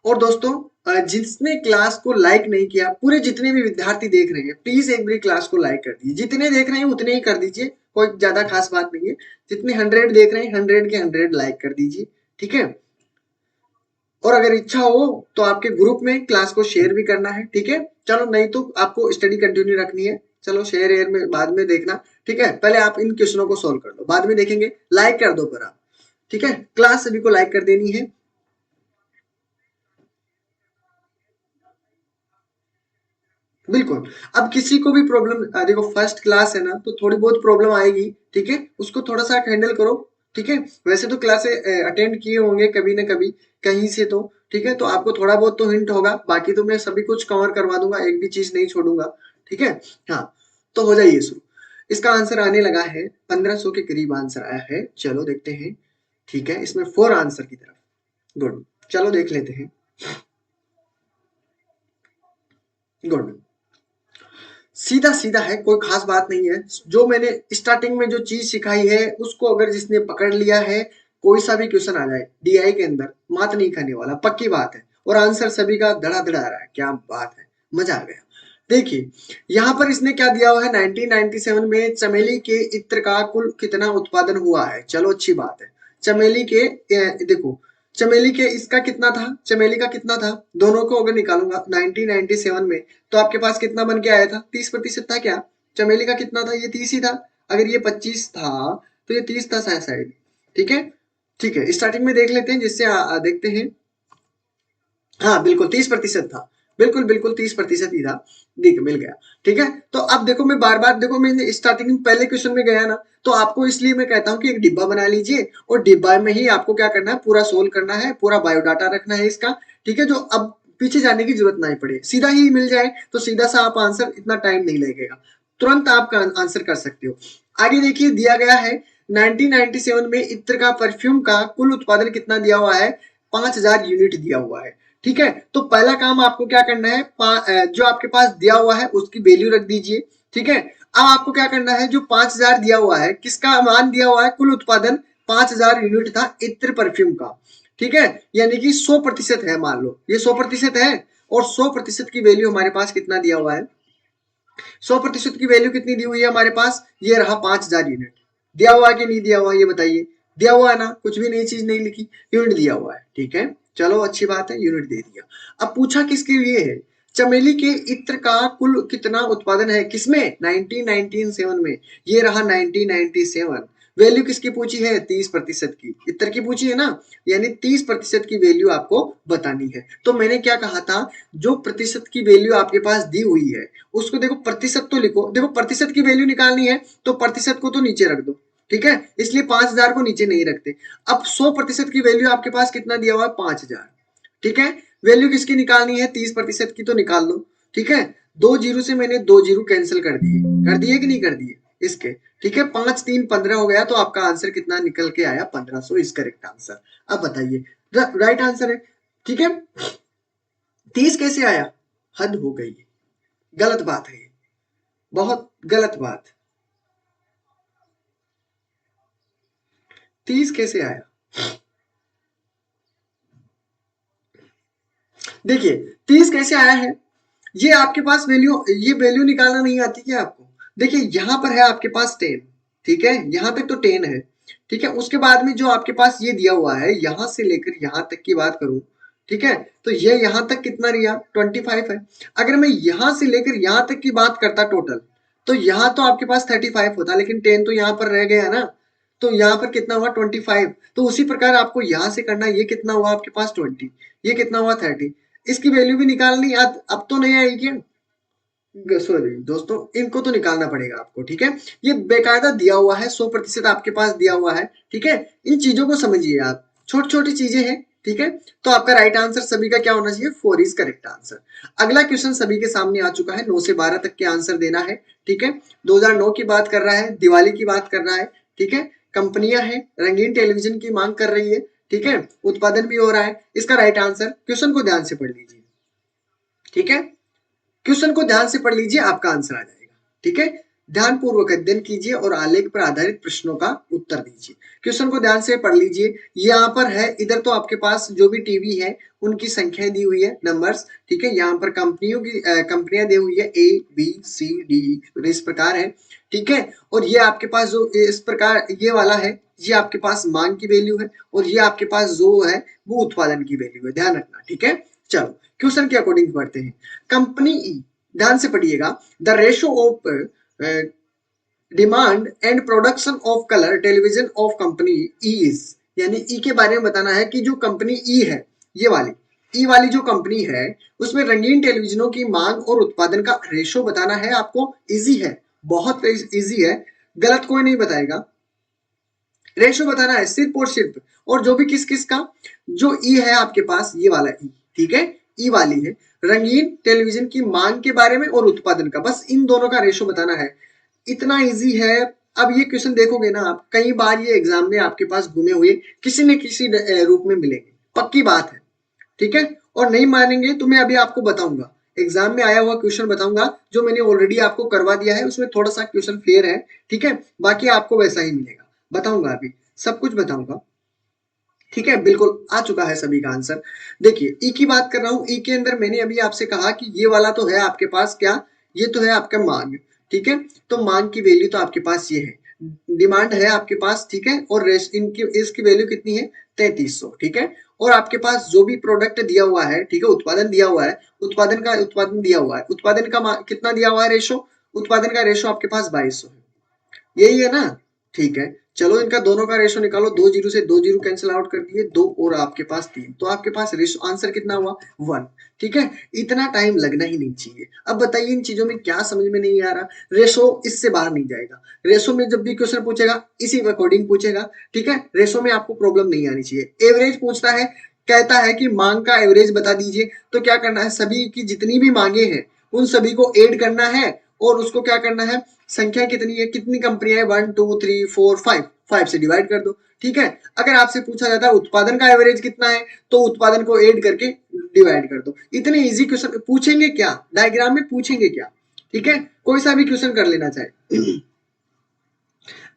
और दोस्तों जिसने क्लास को लाइक नहीं किया, पूरे जितने भी विद्यार्थी देख रहे हैं, प्लीज एक बार क्लास को लाइक कर दीजिए। जितने देख रहे हैं उतने ही कर दीजिए, कोई ज्यादा खास बात नहीं है। जितने 100 देख रहे हैं 100 के 100 लाइक कर दीजिए, ठीक है। और अगर इच्छा हो तो आपके ग्रुप में क्लास को शेयर भी करना है, ठीक है। चलो नहीं तो आपको स्टडी कंटिन्यू रखनी है, चलो शेयर एयर में बाद में देखना, ठीक है। पहले आप इन क्वेश्चनों को सोल्व कर लो, बाद में देखेंगे। लाइक कर दो पर आप, ठीक है, क्लास सभी को लाइक कर देनी है। बिल्कुल। अब किसी को भी प्रॉब्लम, देखो फर्स्ट क्लास है ना, तो थोड़ी बहुत प्रॉब्लम आएगी, ठीक है, उसको थोड़ा सा हैंडल करो, ठीक है। वैसे तो क्लासे अटेंड किए होंगे कभी ना कभी कहीं से, तो ठीक है, तो आपको थोड़ा बहुत तो हिंट होगा, बाकी तो मैं सभी कुछ कवर करवा दूंगा, एक भी चीज नहीं छोड़ूंगा, ठीक है। हाँ, तो हो जाइए शुरू। इसका आंसर आने लगा है, 1500 के करीब आंसर आया है, चलो देखते हैं, ठीक है। इसमें 4 आंसर की तरफ, गुड, चलो देख लेते हैं, गुड। सीधा सीधा है, कोई खास बात नहीं है। जो मैंने स्टार्टिंग में जो चीज सिखाई है उसको अगर जिसने पकड़ लिया है, कोई सा भी क्वेश्चन आ जाए डीआई के अंदर मात नहीं खाने वाला, पक्की बात है। और आंसर सभी का धड़ाधड़ आ रहा है, क्या बात है, मजा आ गया। देखिए यहाँ पर इसने क्या दिया हुआ है, 1997 में चमेली के इत्र का कुल कितना उत्पादन हुआ है। चलो अच्छी बात है। चमेली के देखो, चमेली के इसका कितना था, चमेली का कितना था, दोनों को अगर निकालूंगा 1997 में, तो आपके पास कितना बन के आया था, 30% था क्या। चमेली का कितना था, ये 30 ही था। अगर ये 25 था तो ये 30 था शायद, ठीक है। ठीक है, स्टार्टिंग में देख लेते हैं, जिससे देखते हैं। हाँ बिल्कुल 30% था, बिल्कुल बिल्कुल 30% ही था, देख मिल गया, ठीक है। तो अब देखो मैं बार बार, देखो मैंने स्टार्टिंग में पहले क्वेश्चन में गया ना, तो आपको इसलिए मैं कहता हूँ कि एक डिब्बा बना लीजिए, और डिब्बा में ही आपको क्या करना है, पूरा सोल्व करना है, पूरा बायोडाटा रखना है इसका, ठीक है। जो अब पीछे जाने की जरूरत नहीं पड़े, सीधा ही मिल जाए, तो सीधा सा आप आंसर, इतना टाइम नहीं लगेगा, तुरंत आप आंसर कर सकते हो। आगे देखिए दिया गया है 1997 में इत्र का परफ्यूम का कुल उत्पादन कितना दिया हुआ है, 5000 यूनिट दिया हुआ है, ठीक है। तो पहला काम आपको क्या करना है, जो आपके पास दिया हुआ है उसकी वैल्यू रख दीजिए, ठीक है। अब आपको क्या करना है, जो 5000 दिया हुआ है, किसका मान दिया हुआ है, कुल उत्पादन 5000 यूनिट था इत्र परफ्यूम का, ठीक है। यानी कि 100% है, मान लो ये 100% है, और 100% की वैल्यू हमारे पास कितना दिया हुआ है, 100% की वैल्यू कितनी दी हुई है हमारे पास, ये रहा 5000 यूनिट। दिया हुआ है कि नहीं दिया हुआ, ये बताइए। दिया हुआ है ना, कुछ भी नई चीज नहीं लिखी, यूनिट दिया हुआ है, ठीक है। चलो अच्छी बात है, यूनिट दे दिया। अब पूछा किसके लिए है, चमेली के इत्र का कुल कितना उत्पादन है, किसमें, 1997 में, ये रहा 1997। वैल्यू किसकी पूछी है, 30% की, इत्र की पूछी है ना, यानी 30% की वैल्यू आपको बतानी है। तो मैंने क्या कहा था, जो प्रतिशत की वैल्यू आपके पास दी हुई है उसको देखो, प्रतिशत तो लिखो, देखो प्रतिशत की वैल्यू निकालनी है तो प्रतिशत को तो नीचे रख दो, ठीक है, इसलिए 5000 को नीचे नहीं रखते। अब 100% की वैल्यू आपके पास कितना दिया हुआ है, 5000, ठीक है। वैल्यू किसकी निकालनी है, 30% की, तो निकाल लो। ठीक है, 2 जीरो से मैंने 2 जीरो कैंसिल कर दिए कि नहीं कर दिए इसके, ठीक है, 5 3 15 हो गया, तो आपका आंसर कितना निकल के आया 1500 इज करेक्ट आंसर। अब बताइए, राइट आंसर है, ठीक है। 30 कैसे आया, हद हो गई, गलत बात है, बहुत गलत बात। 30 कैसे आया, देखिए 30 कैसे आया है, ये आपके पास वैल्यू, ये वैल्यू निकालना नहीं आती क्या आपको? देखिए यहां पर है आपके पास 10, ठीक है, यहां तक तो 10 है, ठीक है, उसके बाद में जो आपके पास ये दिया हुआ है, यहां से लेकर यहां तक की बात करूं, ठीक है, तो ये यहां तक कितना रिया 25 है। अगर मैं यहां से लेकर यहां तक की बात करता टोटल, तो यहां तो आपके पास 35 होता, लेकिन 10 तो यहां पर रह गया ना, तो यहाँ पर कितना हुआ 25। तो उसी प्रकार आपको यहां से करना, ये कितना हुआ आपके पास 20, ये कितना हुआ 30, इसकी वैल्यू भी निकालनी, अब तो नहीं आएगी क्या? सॉरी दोस्तों, इनको तो निकालना पड़ेगा आपको, ठीक है, ये बेकायदा दिया हुआ है, 100% आपके पास दिया हुआ है, ठीक है, इन चीजों को समझिए आप, छोटी छोटी चीजें हैं, ठीक है। तो आपका राइट आंसर सभी का क्या होना चाहिए, 4 इज करेक्ट आंसर। अगला क्वेश्चन सभी के सामने आ चुका है, 9 से 12 तक के आंसर देना है, ठीक है, 2009 की बात कर रहा है, दिवाली की बात कर रहा है, ठीक है, कंपनियां हैं, रंगीन टेलीविजन की मांग कर रही है, ठीक है, उत्पादन भी हो रहा है, इसका राइट आंसर, क्वेश्चन को ध्यान से पढ़ लीजिए, ठीक है, क्वेश्चन को ध्यान से पढ़ लीजिए, आपका आंसर आ जाएगा, ठीक है, ध्यान पूर्वक अध्ययन कीजिए और आलेख पर आधारित प्रश्नों का उत्तर दीजिए। क्वेश्चन को ध्यान से पढ़ लीजिए, यहाँ पर है, इधर तो आपके पास जो भी टीवी है उनकी संख्याएं दी हुई है, नंबर्स, ठीक है, यहाँ पर कंपनियों की कंपनियां दी हुई है ए बी सी डी, इस प्रकार है, ठीक है, और ये आपके पास जो इस प्रकार ये वाला है, ये आपके पास मांग की वैल्यू है, और ये आपके पास जो है वो उत्पादन की वैल्यू है, ध्यान रखना, ठीक है। चलो क्वेश्चन के अकॉर्डिंग पढ़ते हैं। कंपनी ई, ध्यान से पढ़िएगा, the ratio of demand and production of colour television of company E is, यानी ई के बारे में बताना है कि जो कंपनी ई है, ये वाली ई वाली जो कंपनी है, उसमें रंगीन टेलीविजनों की मांग और उत्पादन का रेशो बताना है आपको। इजी है, बहुत इजी है, गलत कोई नहीं बताएगा, रेशो बताना है सिर्फ और सिर्फ, और जो भी किस किस का, जो ई है आपके पास ये वाला ई, ठीक है, ई वाली है, रंगीन टेलीविजन की मांग के बारे में और उत्पादन का, बस इन दोनों का रेशो बताना है, इतना इजी है। अब ये क्वेश्चन देखोगे ना आप, कई बार ये एग्जाम में आपके पास घूमे हुए किसी न किसी रूप में मिलेंगे, पक्की बात है, ठीक है, और नहीं मानेंगे तो मैं अभी आपको बताऊंगा, एग्जाम में आया हुआ क्वेश्चन बताऊंगा, जो मैंने ऑलरेडी आपको करवा दिया है, उसमें थोड़ा सा क्वेश्चन फेयर है, ठीक है, बाकी आपको वैसा ही मिलेगा, बताऊंगा अभी, सब कुछ बताऊंगा, ठीक है, बिल्कुल आ चुका है सभी का आंसर। देखिए ई की बात कर रहा हूं, ई के अंदर मैंने अभी आपसे कहा कि ये वाला तो है आपके पास क्या, ये तो है आपका मांग, ठीक है, तो मांग की वैल्यू तो आपके पास ये है, डिमांड है आपके पास, ठीक है, और इनकी इसकी वैल्यू कितनी है 3300, ठीक है, और आपके पास जो भी प्रोडक्ट दिया हुआ है, ठीक है, उत्पादन दिया हुआ है, उत्पादन दिया हुआ है, उत्पादन का कितना दिया हुआ है रेशो, उत्पादन का रेशो आपके पास 2200 है, यही है ना, ठीक है, चलो इनका दोनों का रेशो निकालो, 2 जीरो से 2 जीरो कैंसिल आउट कर दिए, 2 और आपके पास 3, तो आपके पास रेशो आंसर कितना हुआ 1, ठीक है, इतना टाइम लगना ही नहीं चाहिए। अब बताइए इन चीजों में क्या समझ में नहीं आ रहा, रेशो इससे बाहर नहीं जाएगा, रेशो में जब भी क्वेश्चन पूछेगा इसी अकॉर्डिंग पूछेगा, ठीक है, रेशो में आपको प्रॉब्लम नहीं आनी चाहिए। एवरेज पूछता है, कहता है कि मांग का एवरेज बता दीजिए, तो क्या करना है, सभी की जितनी भी मांगे हैं उन सभी को ऐड करना है, और उसको क्या करना है, संख्या कितनी है, कितनी कंपनियां है, 1 2 3 4 5, 5 से डिवाइड कर दो, ठीक है। अगर आपसे पूछा जाता है उत्पादन का एवरेज कितना है, तो उत्पादन को ऐड करके डिवाइड कर दो। इतने इजी क्वेश्चन पूछेंगे क्या, डायग्राम में पूछेंगे क्या, ठीक है, कोई सा भी क्वेश्चन कर लेना चाहे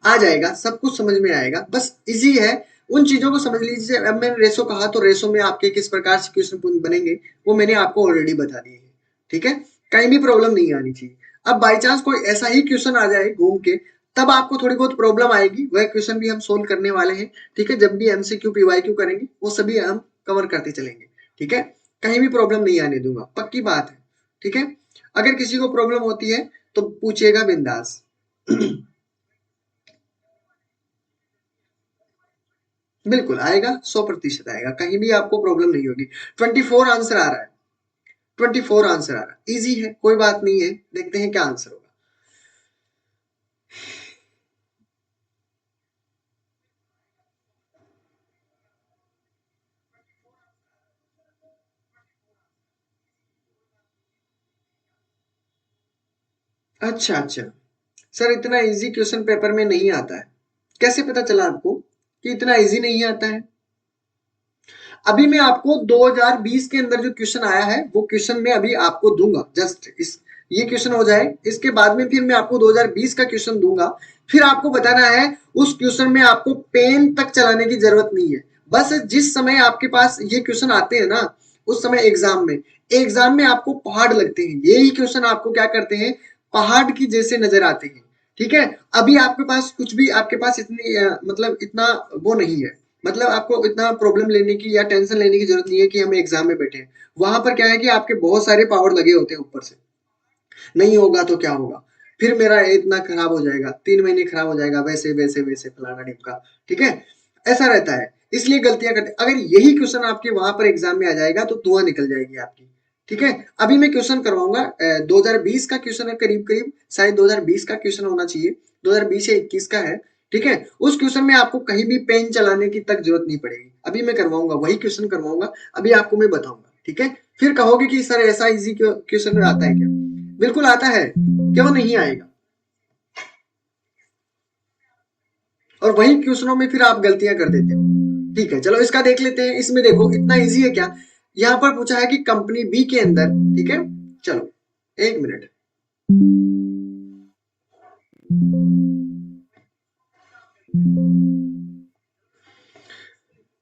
आ जाएगा, सब कुछ समझ में आएगा, बस इजी है, उन चीजों को समझ लीजिए। अब मैंने रेशो कहा, तो रेशो में आपके किस प्रकार से क्वेश्चन बनेंगे वो मैंने आपको ऑलरेडी बता दिए हैं, ठीक है, कहीं भी प्रॉब्लम नहीं आनी चाहिए। अब बाई चांस कोई ऐसा ही क्वेश्चन आ जाए घूम के, तब आपको थोड़ी बहुत प्रॉब्लम आएगी, वह क्वेश्चन भी हम सोल्व करने वाले हैं, ठीक है, जब भी एमसीक्यू पीवाईक्यू करेंगे वो सभी हम कवर करते चलेंगे, ठीक है, कहीं भी प्रॉब्लम नहीं आने दूंगा, पक्की बात है, ठीक है। अगर किसी को प्रॉब्लम होती है तो पूछिएगा बिंदास बिल्कुल आएगा, 100% आएगा, कहीं भी आपको प्रॉब्लम नहीं होगी। 24 आंसर आ रहा है, 24 आंसर आ रहा है, इजी है, कोई बात नहीं है, देखते हैं क्या आंसर होगा। अच्छा अच्छा सर, इतना इजी क्वेश्चन पेपर में नहीं आता है, कैसे पता चला आपको कि इतना इजी नहीं आता है? अभी मैं आपको 2020 के अंदर जो क्वेश्चन आया है वो क्वेश्चन मैं अभी आपको दूंगा। जस्ट इस ये क्वेश्चन हो जाए, इसके बाद में फिर मैं आपको 2020 का क्वेश्चन दूंगा। फिर आपको बताना है, उस क्वेश्चन में आपको पेन तक चलाने की जरूरत नहीं है। बस जिस समय आपके पास ये क्वेश्चन आते हैं ना, उस समय एग्जाम में आपको पहाड़ लगते हैं, यही क्वेश्चन आपको क्या करते हैं, पहाड़ की जैसे नजर आते हैं। ठीक है, अभी आपके पास कुछ भी, आपके पास इतनी मतलब इतना वो नहीं है, मतलब आपको इतना प्रॉब्लम लेने की या टेंशन लेने की जरूरत नहीं है कि हम एग्जाम में बैठे हैं। वहां पर क्या है कि आपके बहुत सारे पावर लगे होते हैं ऊपर से, नहीं होगा तो क्या होगा, फिर मेरा इतना खराब हो जाएगा, 3 महीने खराब हो जाएगा, वैसे वैसे वैसे फलाना ढिमका। ठीक है, ऐसा रहता है, इसलिए गलतियां करते। अगर यही क्वेश्चन आपके वहां पर एग्जाम में आ जाएगा तो धुआं निकल जाएगी आपकी। ठीक है, अभी मैं क्वेश्चन करवाऊंगा, 2020 का क्वेश्चन है, करीब करीब शायद 2020 का क्वेश्चन होना चाहिए, 2020 या 21 का है। ठीक है, उस क्वेश्चन में आपको कहीं भी पेन चलाने की तक जरूरत नहीं पड़ेगी, अभी मैं करवाऊंगा, वही क्वेश्चन करवाऊंगा, अभी आपको मैं बताऊंगा। ठीक है, फिर कहोगे कि सर ऐसा इजी क्वेश्चन आता है क्या? बिल्कुल आता है, क्यों नहीं आएगा? और वही क्वेश्चनों में फिर आप गलतियां कर देते हो। ठीक है, चलो इसका देख लेते हैं, इसमें देखो इतना इजी है क्या। यहाँ पर पूछा है कि कंपनी बी के अंदर, ठीक है, चलो 1 मिनट,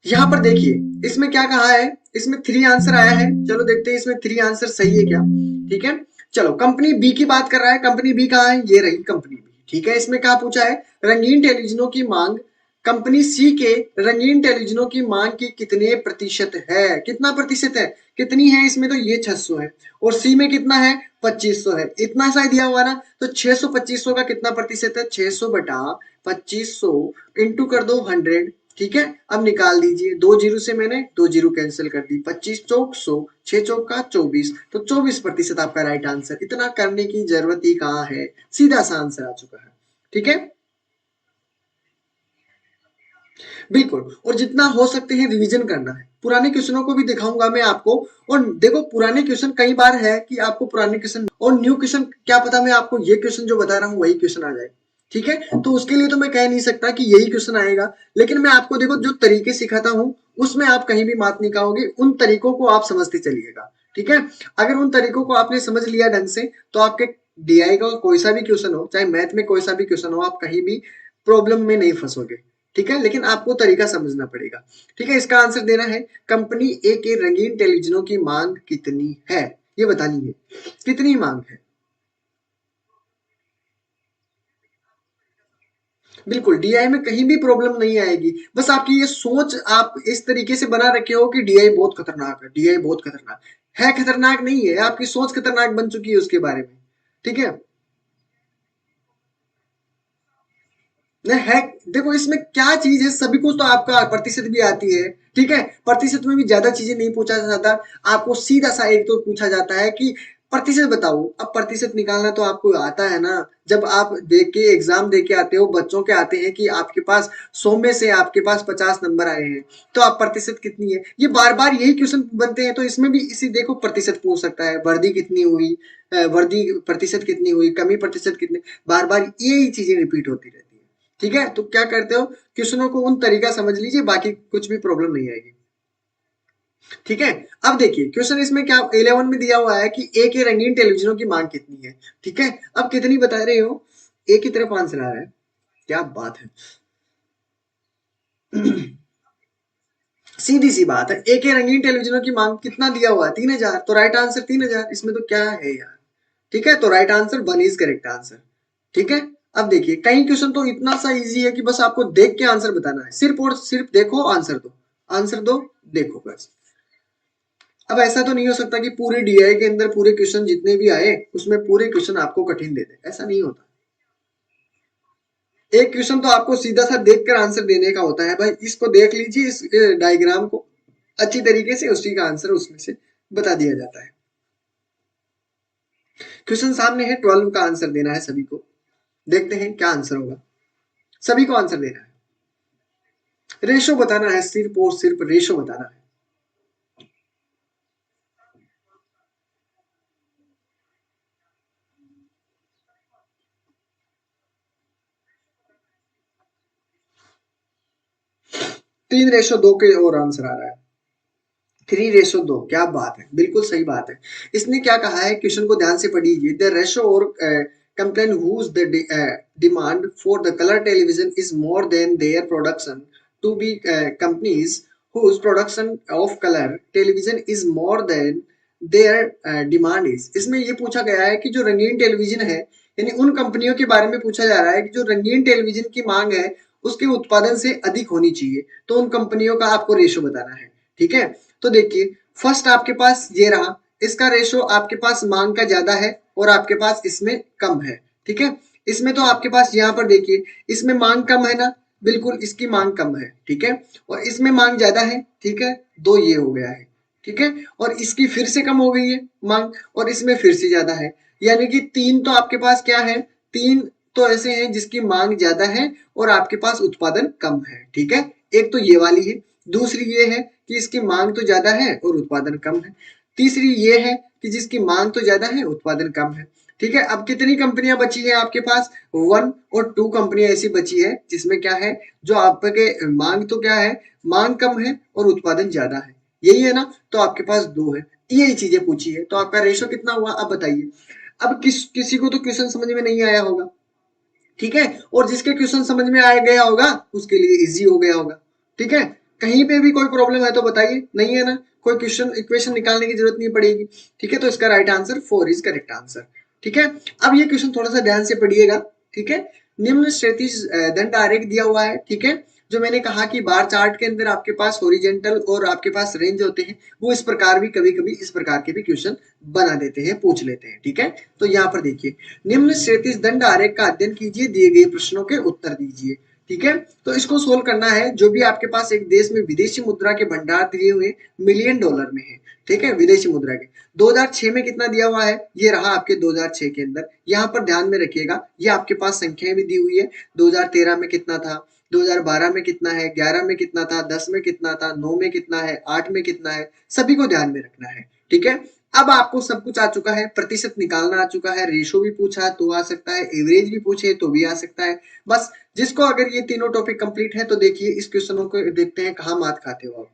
यहाँ पर देखिए इसमें क्या कहा है, इसमें 3 आंसर आया है, चलो देखते हैं इसमें 3 आंसर सही है क्या। ठीक है, चलो कंपनी बी की बात कर रहा है, कंपनी बी कहाँ है, ये रही कंपनी बी। ठीक है, इसमें क्या पूछा है, रंगीन टेलीविजनों की मांग कंपनी सी के रंगीन टेलीविजनों की मांग की कितने प्रतिशत है, कितना प्रतिशत है, कितनी है, इसमें तो ये 600 है, और सी में कितना है, 2500 है, इतना सा दिया हुआ ना, तो 600 2500 का कितना प्रतिशत है, 600 बटा 2500 इंटू कर दो 100। ठीक है, अब निकाल दीजिए, 2 जीरो से मैंने 2 जीरो कैंसिल कर दी, 25 चौक 100, 6 चौक का 24, तो 24% आपका राइट आंसर। इतना करने की जरूरत ही कहाँ है, सीधा सा आंसर आ चुका है। ठीक है, बिल्कुल, और जितना हो सकते हैं रिवीजन करना है, पुराने क्वेश्चनों को भी दिखाऊंगा मैं आपको। और देखो पुराने क्वेश्चन कई बार है कि आपको पुराने क्वेश्चन और न्यू क्वेश्चन, क्या पता मैं आपको ये क्वेश्चन जो बता रहा हूँ वही क्वेश्चन आ जाए। ठीक है, तो उसके लिए तो मैं कह नहीं सकता कि यही क्वेश्चन आएगा, लेकिन मैं आपको देखो जो तरीके सिखाता हूँ उसमें आप कहीं भी मात नहीं खाओगे, उन तरीकों को आप समझते चलिएगा। ठीक है, अगर उन तरीकों को आपने समझ लिया ढंग से, तो आपके डीआई का कोई सा भी क्वेश्चन हो, चाहे मैथ में कोई सा भी क्वेश्चन हो, आप कहीं भी प्रॉब्लम में नहीं फंसोगे। ठीक है, लेकिन आपको तरीका समझना पड़ेगा। ठीक है, इसका आंसर देना है, कंपनी ए के रंगीन टेलीविजनों की मांग कितनी है, ये बतानी है, कितनी मांग है। बिल्कुल, डीआई में कहीं भी प्रॉब्लम नहीं आएगी, बस आपकी ये सोच आप इस तरीके से बना रखे हो कि डीआई बहुत खतरनाक है, डीआई बहुत खतरनाक है, खतरनाक नहीं है, आपकी सोच खतरनाक बन चुकी है उसके बारे में। ठीक है, नहीं है, देखो इसमें क्या चीज है, सभी कुछ तो आपका प्रतिशत भी आती है। ठीक है, प्रतिशत में भी ज्यादा चीजें नहीं पूछा जाता, आपको सीधा सा एक तो पूछा जाता है कि प्रतिशत बताओ। अब प्रतिशत निकालना तो आपको आता है ना, जब आप देख के एग्जाम दे के आते हो, बच्चों के आते हैं कि आपके पास 100 में से आपके पास 50 नंबर आए हैं, तो आप प्रतिशत कितनी है, ये बार बार यही क्वेश्चन बनते हैं, तो इसमें भी इसी देखो प्रतिशत पूछ सकता है, वर्दी कितनी हुई, वर्दी प्रतिशत कितनी हुई, कमी प्रतिशत कितनी, बार बार यही चीजें रिपीट होती रहती है। ठीक है, तो क्या करते हो, क्वेश्चनों को उन तरीका समझ लीजिए, बाकी कुछ भी प्रॉब्लम नहीं आएगी। ठीक है, अब देखिए क्वेश्चन इसमें क्या 11 में दिया हुआ है कि ए के रंगीन टेलीविजनों की मांग कितनी है। ठीक है, अब कितनी बता रहे हो, ए की तरफ आंसर आ रहा है, क्या बात है। सीधी सी बात है, ए के रंगीन टेलीविजनों की मांग कितना दिया हुआ है, 3000, तो राइट आंसर 3000, इसमें तो क्या है यार। ठीक है, तो right answer 1 is correct answer. ठीक है, अब देखिए कई क्वेश्चन तो इतना सा इजी है कि बस आपको देख के आंसर बताना है, सिर्फ और सिर्फ देखो आंसर दो, आंसर दो, देखो बस। अब ऐसा तो नहीं हो सकता कि पूरे डीआई के अंदर पूरे क्वेश्चन जितने भी आए उसमें पूरे क्वेश्चन आपको कठिन दे दे, ऐसा नहीं होता। एक क्वेश्चन तो आपको सीधा सा देखकर आंसर देने का होता है, भाई इसको देख लीजिए, इस डायग्राम को अच्छी तरीके से, उसी का आंसर उसमें से बता दिया जाता है। क्वेश्चन सामने है, 12 का आंसर देना है सभी को, देखते हैं क्या आंसर होगा, सभी को आंसर देना है, रेशो बताना है, सिर्फ और सिर्फ रेशो बताना है। 3:2 के और आंसर आ रहा है। 3:2, क्या बात है, बिल्कुल सही बात है। इसने क्या कहा है, क्वेश्चन को ध्यान से पढ़िए। द रेशो और complain whose the demand for the colour television is more than their production to be companies whose production of colour television is more than their demand is. इसमें ये पूछा गया है कि जो रंगीन टेलीविजन है, यानी उन कंपनियों के बारे में पूछा जा रहा है कि जो रंगीन टेलीविजन की मांग है उसके उत्पादन से अधिक होनी चाहिए, तो उन कंपनियों का आपको रेशो बताना है। ठीक है, तो देखिए फर्स्ट आपके पास ये रहा, इसका रेशो आपके पास मांग का ज्यादा है और आपके पास इसमें कम है। ठीक है, इसमें तो आपके पास यहाँ पर देखिए, इसमें मांग कम है ना, बिल्कुल इसकी मांग कम है। ठीक है, और इसमें मांग ज्यादा है। ठीक है, दो ये हो गया है। ठीक है, और इसकी फिर से कम हो गई है मांग, और इसमें फिर से ज्यादा है, यानी कि तीन तो आपके पास क्या है, तीन तो ऐसे हैं जिसकी मांग ज्यादा है और आपके पास उत्पादन कम है। ठीक है, एक तो ये वाली है, दूसरी ये है कि इसकी मांग तो ज्यादा है और उत्पादन कम है, तीसरी ये है कि जिसकी मांग तो ज्यादा है उत्पादन कम है। ठीक है, अब कितनी कंपनियां बची है आपके पास, 1 और 2 कंपनियां ऐसी बची है जिसमें क्या है, जो आपके मांग तो क्या है, मांग कम है और उत्पादन ज्यादा है, यही है ना, तो आपके पास दो है। यही चीजें पूछी है, तो आपका रेशो कितना हुआ अब बताइए। अब किसी को तो क्वेश्चन समझ में नहीं आया होगा। ठीक है, और जिसके क्वेश्चन समझ में आ गया होगा उसके लिए इजी हो गया होगा। ठीक है, कहीं पे भी कोई प्रॉब्लम है तो बताइए, नहीं है ना, कोई क्वेश्चन इक्वेशन निकालने की जरूरत नहीं पड़ेगी। ठीक है, तो इसका right answer 4 is correct answer. ठीक है, अब ये क्वेश्चन थोड़ा सा ध्यान से पढ़िएगा। ठीक है, निम्न क्षैतिज दंड आरेख दिया हुआ है। ठीक है, जो मैंने कहा कि बार चार्ट के अंदर आपके पास हॉरिजेंटल और आपके पास रेंज होते हैं, वो इस प्रकार भी कभी कभी इस प्रकार के भी क्वेश्चन बना देते हैं, पूछ लेते हैं। ठीक है, तो यहाँ पर देखिए, निम्न क्षैतिज दंड आरेख का अध्ययन कीजिए, दिए गए प्रश्नों के उत्तर दीजिए। ठीक है, तो इसको सोल्व करना है। जो भी आपके पास एक देश में विदेशी मुद्रा के भंडार दिए हुए मिलियन डॉलर में है। ठीक है, विदेशी मुद्रा के 2006 में कितना दिया हुआ है, ये रहा आपके 2006 के अंदर। यहाँ पर ध्यान में रखिएगा, ये आपके पास संख्याएं भी दी हुई है। 2013 में कितना था, 2012 में कितना है, 11 में कितना था, 10 में कितना था, 9 में कितना है, 8 में कितना है, सभी को ध्यान में रखना है। ठीक है, अब आपको सब कुछ आ चुका है, प्रतिशत निकालना आ चुका है, रेशो भी पूछा है तो आ सकता है, एवरेज भी पूछे तो भी आ सकता है। बस जिसको अगर ये तीनों टॉपिक कंप्लीट है तो देखिए इस क्वेश्चनों को देखते हैं कहाँ मात खाते हो आप।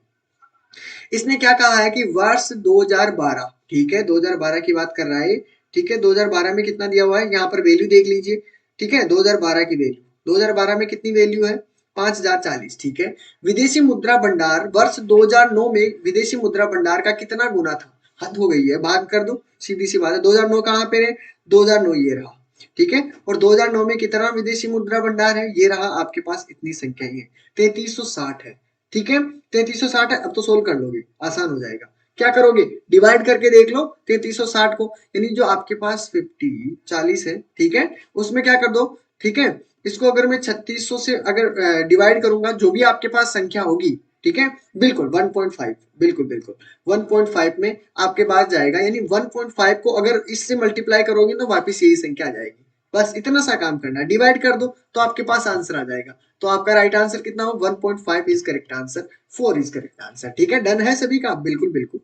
इसने क्या कहा है कि वर्ष 2012, ठीक है 2012 की बात कर रहा है। ठीक है, 2012 में कितना दिया हुआ है, यहाँ पर वैल्यू देख लीजिए। ठीक है, 2012 की वैल्यू, 2012 में कितनी वैल्यू है, 5040। ठीक है, विदेशी मुद्रा भंडार वर्ष 2009 में विदेशी मुद्रा भंडार का कितना गुना था, हद हो गई है, भाग कर दो, सीधी सी बात है। 2009 कहाँ पे रहे, 2009 ये रहा। ठीक है, और 2009 में कितना विदेशी मुद्रा भंडार है, ये रहा आपके पास, इतनी संख्या है, 3360 है। ठीक है, 3360 है, अब तो सोल्व कर लोगे, आसान हो जाएगा। क्या करोगे, डिवाइड करके देख लो 3360 को, यानी जो आपके पास 40 है। ठीक है, उसमें क्या कर दो। ठीक है, इसको अगर मैं 3600 से अगर डिवाइड करूंगा, जो भी आपके पास संख्या होगी, ठीक है, बिल्कुल 1.5, बिल्कुल बिल्कुल 1.5 में आपके पास जाएगा, यानी 1.5 को अगर इससे मल्टीप्लाई करोगे तो वापिस यही संख्या आ जाएगी। बस इतना सा काम करना, डिवाइड कर दो तो आपके पास आंसर आ जाएगा। तो आपका राइट आंसर कितना हो, 1.5 is correct answer, 4 is correct answer. ठीक है, डन है सभी का, बिल्कुल बिल्कुल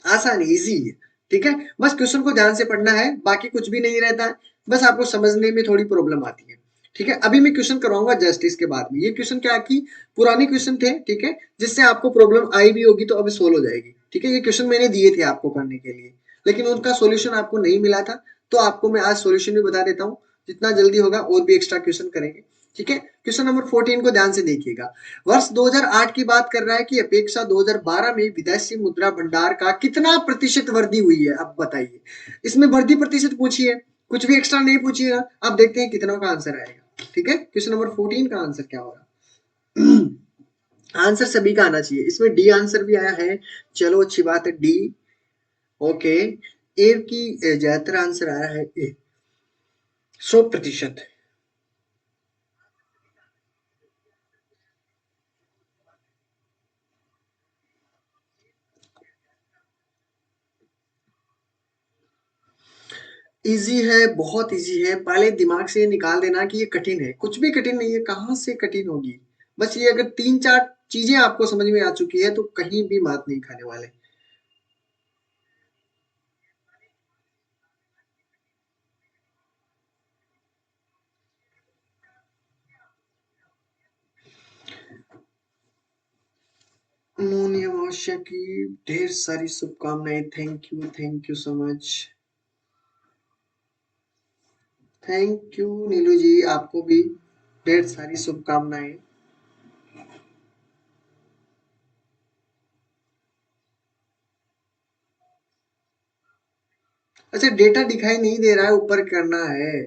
आसान इजी है। ठीक है, बस क्वेश्चन को ध्यान से पढ़ना है, बाकी कुछ भी नहीं रहता है, बस आपको समझने में थोड़ी प्रॉब्लम आती है। ठीक है, अभी मैं क्वेश्चन करवाऊंगा जस्ट इसके बाद में। ये क्वेश्चन क्या की पुराने क्वेश्चन थे, ठीक है, जिससे आपको प्रॉब्लम आई भी होगी तो अभी सोल्व हो जाएगी। ठीक है, ये क्वेश्चन मैंने दिए थे आपको करने के लिए, लेकिन उनका सोल्यूशन आपको नहीं मिला था, तो आपको मैं आज सोल्यूशन भी बता देता हूँ। जितना जल्दी होगा और भी एक्स्ट्रा क्वेश्चन करेंगे। ठीक है, क्वेश्चन नंबर 14 को ध्यान से देखिएगा। वर्ष 2008 की बात कर रहा है कि अपेक्षा 2012 में विदेशी मुद्रा भंडार का कितना प्रतिशत वृद्धि हुई है, अब बताइए। इसमें वृद्धि प्रतिशत पूछी है, कुछ भी एक्स्ट्रा नहीं पूछिएगा। अब देखते हैं कितनों का आंसर आएगा। ठीक है, क्वेश्चन नंबर 14 का आंसर क्या होगा। आंसर सभी का आना चाहिए, इसमें डी आंसर भी आया है, चलो अच्छी बात है, डी। ओके, ए की ज्यादातर आंसर आया है ए, 100%। इजी है, बहुत इजी है, पहले दिमाग से निकाल देना कि ये कठिन है, कुछ भी कठिन नहीं है, कहाँ से कठिन होगी। बस ये अगर 3-4 चीजें आपको समझ में आ चुकी है तो कहीं भी मात नहीं खाने वाले। मोनी अमावस्या की ढेर सारी शुभकामनाएं। Thank you so much. Thank you Neelu ji, आपको भी ढेर सारी शुभकामनाएं। अच्छा, डेटा दिखाई नहीं दे रहा है, ऊपर करना है।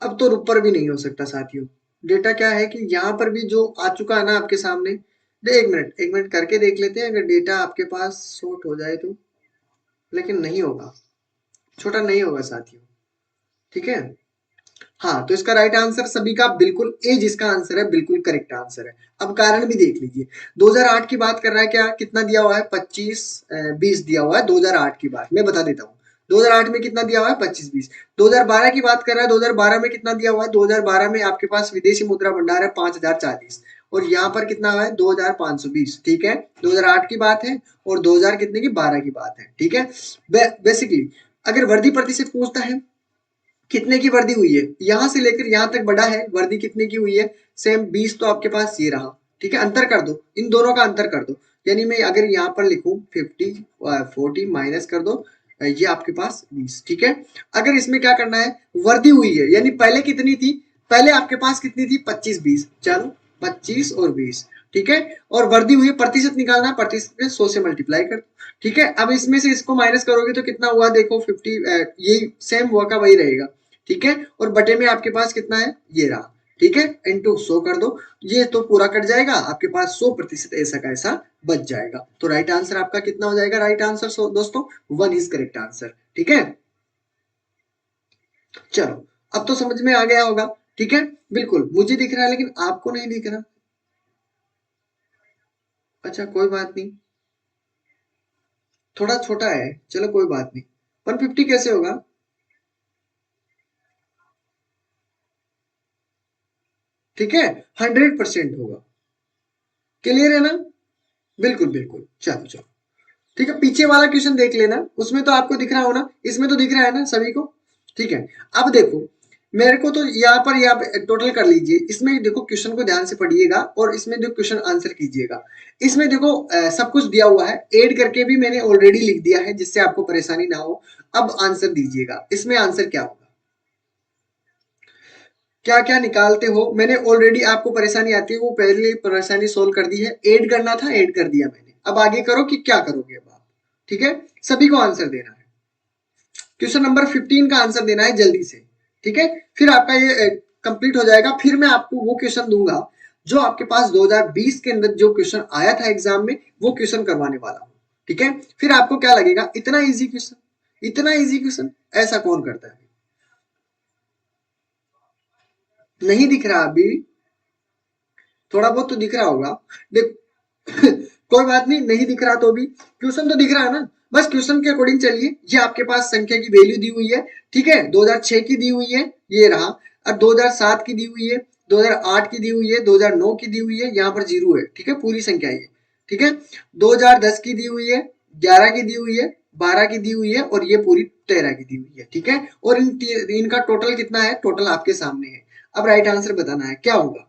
अब तो ऊपर भी नहीं हो सकता साथियों। डेटा क्या है कि यहाँ पर भी जो आ चुका है ना आपके सामने, एक मिनट करके देख लेते हैं अगर डेटा आपके पास शॉर्ट हो जाए तो। लेकिन नहीं होगा, छोटा नहीं होगा साथियों। ठीक है। हाँ, तो इसका राइट आंसर सभी का बिल्कुल ए, जिसका आंसर है बिल्कुल करेक्ट आंसर है। अब कारण भी देख लीजिए। 2008 की बात कर रहा है क्या, कितना दिया हुआ है 25 20 दिया हुआ है 2008 की बात मैं बता देता हूँ। 2008 में कितना दिया हुआ है 25 20। 2012 की बात कर रहा है, 2012 में कितना दिया हुआ है, 2012 में आपके पास विदेशी मुद्रा भंडार है 5040 और यहाँ पर कितना हुआ है 2520। ठीक है, 2008 की बात है और 2000 कितने की 12 की बात है। ठीक है। बेसिकली अगर वर्दी प्रतिशत पूछता है कितने की वर्दी हुई है, यहां से लेकर यहां तक बड़ा है, वर्दी कितने की हुई है, सेम 20 तो आपके पास ये रहा। ठीक है, अंतर कर दो, इन दोनों का अंतर कर दो। यानी मैं अगर यहाँ पर लिखूं 50 40 माइनस कर दो, ये आपके पास 20। ठीक है। अगर इसमें क्या करना है, वर्दी हुई है यानी पहले कितनी थी, पहले आपके पास कितनी थी 25 20, चलो 25 और 20। ठीक है। और वर्दी हुई है, प्रतिशत निकालना है, प्रतिशत में 100 से मल्टीप्लाई कर। ठीक है, अब इसमें से इसको माइनस करोगे तो कितना हुआ देखो 50, यही सेम हुआ का वही रहेगा। ठीक है, और बटे में आपके पास कितना है ये रहा। ठीक है, इंटू 100 कर दो, ये तो पूरा कट जाएगा, आपके पास 100% ऐसा का ऐसा बच जाएगा। तो राइट आंसर आपका कितना हो जाएगा, राइट आंसर दोस्तों 1 इज करेक्ट आंसर। ठीक है, चलो अब तो समझ में आ गया होगा। ठीक है, बिल्कुल मुझे दिख रहा है लेकिन आपको नहीं दिख रहा। अच्छा कोई बात नहीं, थोड़ा छोटा है, चलो कोई बात नहीं। 150 कैसे होगा, ठीक है, 100% होगा। क्लियर है ना, बिल्कुल बिल्कुल, चलो चलो। ठीक है, पीछे वाला क्वेश्चन देख लेना, उसमें तो आपको दिख रहा हो ना, इसमें तो दिख रहा है ना सभी को। ठीक है, अब देखो मेरे को तो यहाँ पर टोटल कर लीजिए, इसमें देखो क्वेश्चन को ध्यान से पढ़िएगा और इसमें जो क्वेश्चन आंसर कीजिएगा। इसमें देखो सब कुछ दिया हुआ है, ऐड करके भी मैंने ऑलरेडी लिख दिया है जिससे आपको परेशानी ना हो। अब आंसर दीजिएगा, इसमें आंसर क्या होगा, क्या क्या निकालते हो, मैंने ऑलरेडी आपको परेशानी आती है वो पहले परेशानी सोल्व कर दी है, ऐड करना था ऐड कर दिया मैंने, अब आगे करो कि क्या करोगे अब आप। ठीक है, सभी को आंसर देना है, क्वेश्चन नंबर 15 का आंसर देना है जल्दी से। ठीक है, फिर आपका ये कंप्लीट हो जाएगा, फिर मैं आपको वो क्वेश्चन दूंगा जो आपके पास 2020 के अंदर जो क्वेश्चन आया था एग्जाम में, वो क्वेश्चन करवाने वाला हूँ। ठीक है, फिर आपको क्या लगेगा, इतना इजी क्वेश्चन, इतना इजी क्वेश्चन ऐसा कौन करता है। नहीं दिख रहा अभी, थोड़ा बहुत तो दिख रहा होगा। देख कोई बात नहीं, नहीं दिख रहा तो भी क्वेश्चन तो दिख रहा है ना, बस क्वेश्चन के अकॉर्डिंग चलिए। ये आपके पास संख्या की वैल्यू दी हुई है। ठीक है, 2006 की दी हुई है, ये रहा। अब 2007 की दी हुई है, 2008 की दी हुई है, 2009 की दी हुई है, यहाँ पर जीरो है। ठीक है, पूरी संख्या ये। ठीक है, 2010 की दी हुई है, 11 की दी हुई है, 12 की दी हुई है और ये पूरी 13 की दी हुई है। ठीक है, और इनका टोटल कितना है, टोटल आपके सामने है। अब राइट आंसर बताना है क्या होगा।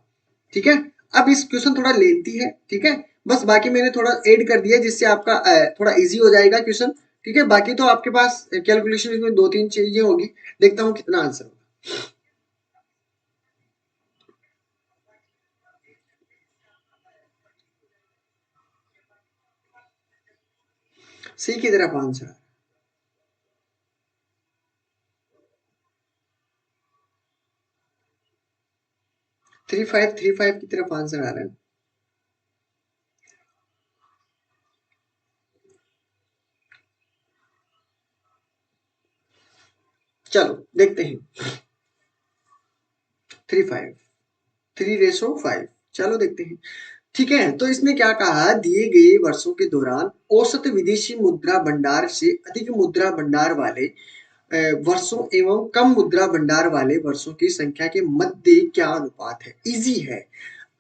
ठीक है, अब इस क्वेश्चन थोड़ा लेंथी है। ठीक है, बस बाकी मैंने थोड़ा ऐड कर दिया जिससे आपका थोड़ा इजी हो जाएगा क्वेश्चन। ठीक है, बाकी तो आपके पास कैलकुलेशन इसमें 2-3 चीजें होगी, देखता हूँ कितना आंसर होगा। सी की तरफ आंसर, 3535 की तरफ आंसर आ रहा है। चलो देखते हैं, 35 3/5, चलो देखते हैं। ठीक है, तो इसने क्या कहा, दिए गए वर्षों के दौरान औसत विदेशी मुद्रा भंडार से अधिक मुद्रा भंडार वाले वर्षों एवं कम मुद्रा भंडार वाले वर्षों की संख्या के मध्य क्या अनुपात है। इजी है,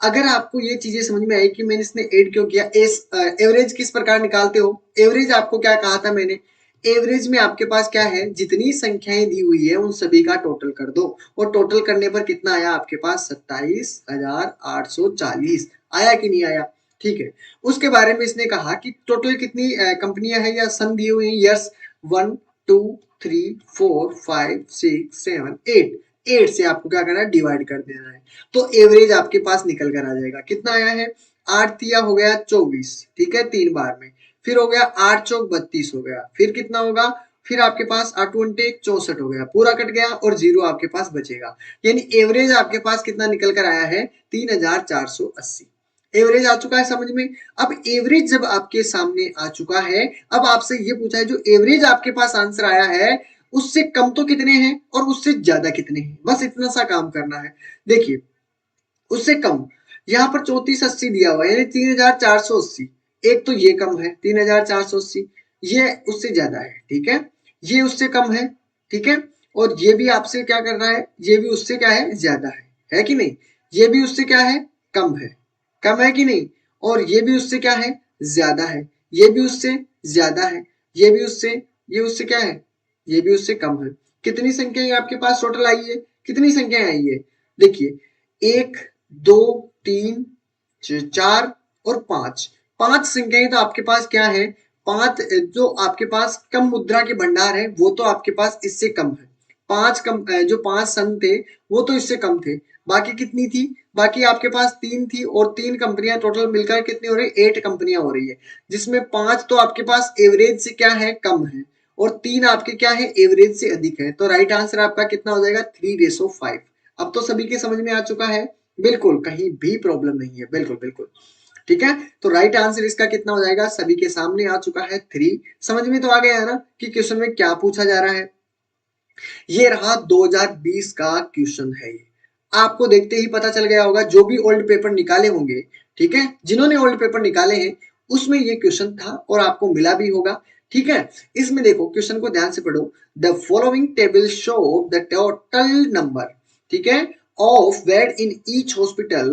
अगर आपको ये चीजें समझ में आई कि मैंने इसने ऐड क्यों किया। एवरेज किस प्रकार निकालते हो, एवरेज आपको क्या कहा था मैंने, एवरेज में आपके पास क्या है, जितनी संख्याएं दी हुई है उन सभी का टोटल कर दो, और टोटल करने पर कितना आया आपके पास 27,840 आया कि नहीं आया। ठीक है। उसके बारे में इसने कहा कि टोटल कितनी कंपनियां हैं या सन दिए हुए हैं, यस 1 2 3 4 5 6 7 8, 8 से आपको क्या करना है, डिवाइड कर देना है, तो एवरेज आपके पास निकल कर आ जाएगा। कितना आया है, 8 तिया हो गया 24, ठीक है, 3 बार में, फिर हो गया 8 चौक 32 हो गया, फिर कितना होगा, फिर आपके पास 8 21 64 हो गया, पूरा कट गया और जीरो आपके पास बचेगा, यानी एवरेज आपके पास कितना निकल कर आया है, 3480 एवरेज आ चुका है समझ में। अब एवरेज जब आपके सामने आ चुका है, अब आपसे ये पूछा है जो एवरेज आपके पास आंसर आया है उससे कम तो कितने हैं और उससे ज्यादा कितने हैं, बस इतना सा काम करना है। देखिए उससे कम, यहाँ पर 3480 दिया हुआ है यानी 3480, एक तो ये कम है 3480, ये उससे ज्यादा है, ठीक है, ये उससे कम है, ठीक है, और ये भी आपसे क्या कर रहा है, ये भी उससे क्या है, ज्यादा है कि नहीं, ये भी उससे क्या है, कम है, कम है कि नहीं, और ये भी उससे क्या है, ज्यादा है, ये भी उससे ज्यादा है, ये भी उससे, ये उससे क्या है, ये भी उससे कम है। कितनी संख्याएं आपके पास टोटल आई है, कितनी संख्याएं आई है, देखिए 1 2 3 4 और 5, 5 संख्याएं तो आपके पास क्या है, 5 जो आपके पास कम मुद्रा के भंडार है वो तो आपके पास इससे कम है, 5 कम जो 5 संघ थे वो तो इससे कम थे, बाकी कितनी थी, बाकी आपके पास 3 थी और 3 कंपनियां टोटल मिलकर कितनी हो रही है, 8 कंपनियां हो रही है, जिसमें 5 तो आपके पास एवरेज से क्या है, कम है, और 3 आपके क्या है, एवरेज से अधिक है, तो राइट आंसर आपका कितना हो जाएगा, 3:5। अब तो सभी के समझ में आ चुका है, बिल्कुल कहीं भी प्रॉब्लम नहीं है, बिल्कुल बिल्कुल, ठीक है, तो राइट आंसर इसका कितना हो जाएगा, सभी के सामने आ चुका है 3। समझ में तो आ गया है ना कि क्वेश्चन में क्या पूछा जा रहा है। ये रहा 2020 का क्वेश्चन है, ये आपको देखते ही पता चल गया होगा, जो भी ओल्ड पेपर निकाले होंगे, ठीक है, जिन्होंने ओल्ड पेपर निकाले हैं उसमें ये क्वेश्चन था और आपको मिला भी होगा, ठीक है। इसमें देखो क्वेश्चन को ध्यान से पढ़ो, the following table show the total number, ठीक है, of bed in each hospital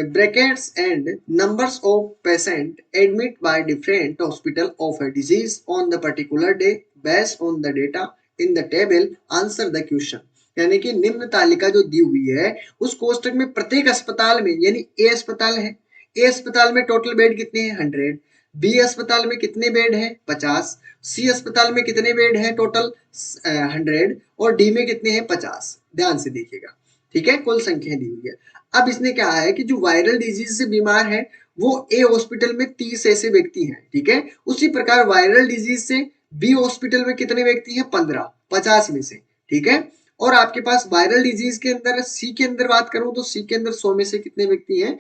brackets and numbers of patient admit by different hospital of a disease on the particular day based on the data in the table answer the question, यानी कि निम्न तालिका जो दी हुई है उस कोष्टक में प्रत्येक अस्पताल में, यानी ए अस्पताल है, ए अस्पताल में टोटल बेड कितने हैं 100, बी अस्पताल में कितने बेड हैं 50, सी अस्पताल में कितने बेड हैं टोटल 100 और डी में कितने हैं 50, ध्यान से देखिएगा, ठीक है, कुल संख्या दी हुई है। अब इसने क्या है कि जो वायरल डिजीज से बीमार है वो ए हॉस्पिटल में 30 ऐसे व्यक्ति हैं, ठीक है, उसी प्रकार वायरल डिजीज से बी हॉस्पिटल में कितने व्यक्ति हैं 15, 50 में से, ठीक है, और आपके पास वायरल डिजीज के अंदर सी के अंदर बात करूं तो सी के अंदर 100 में से कितने व्यक्ति हैं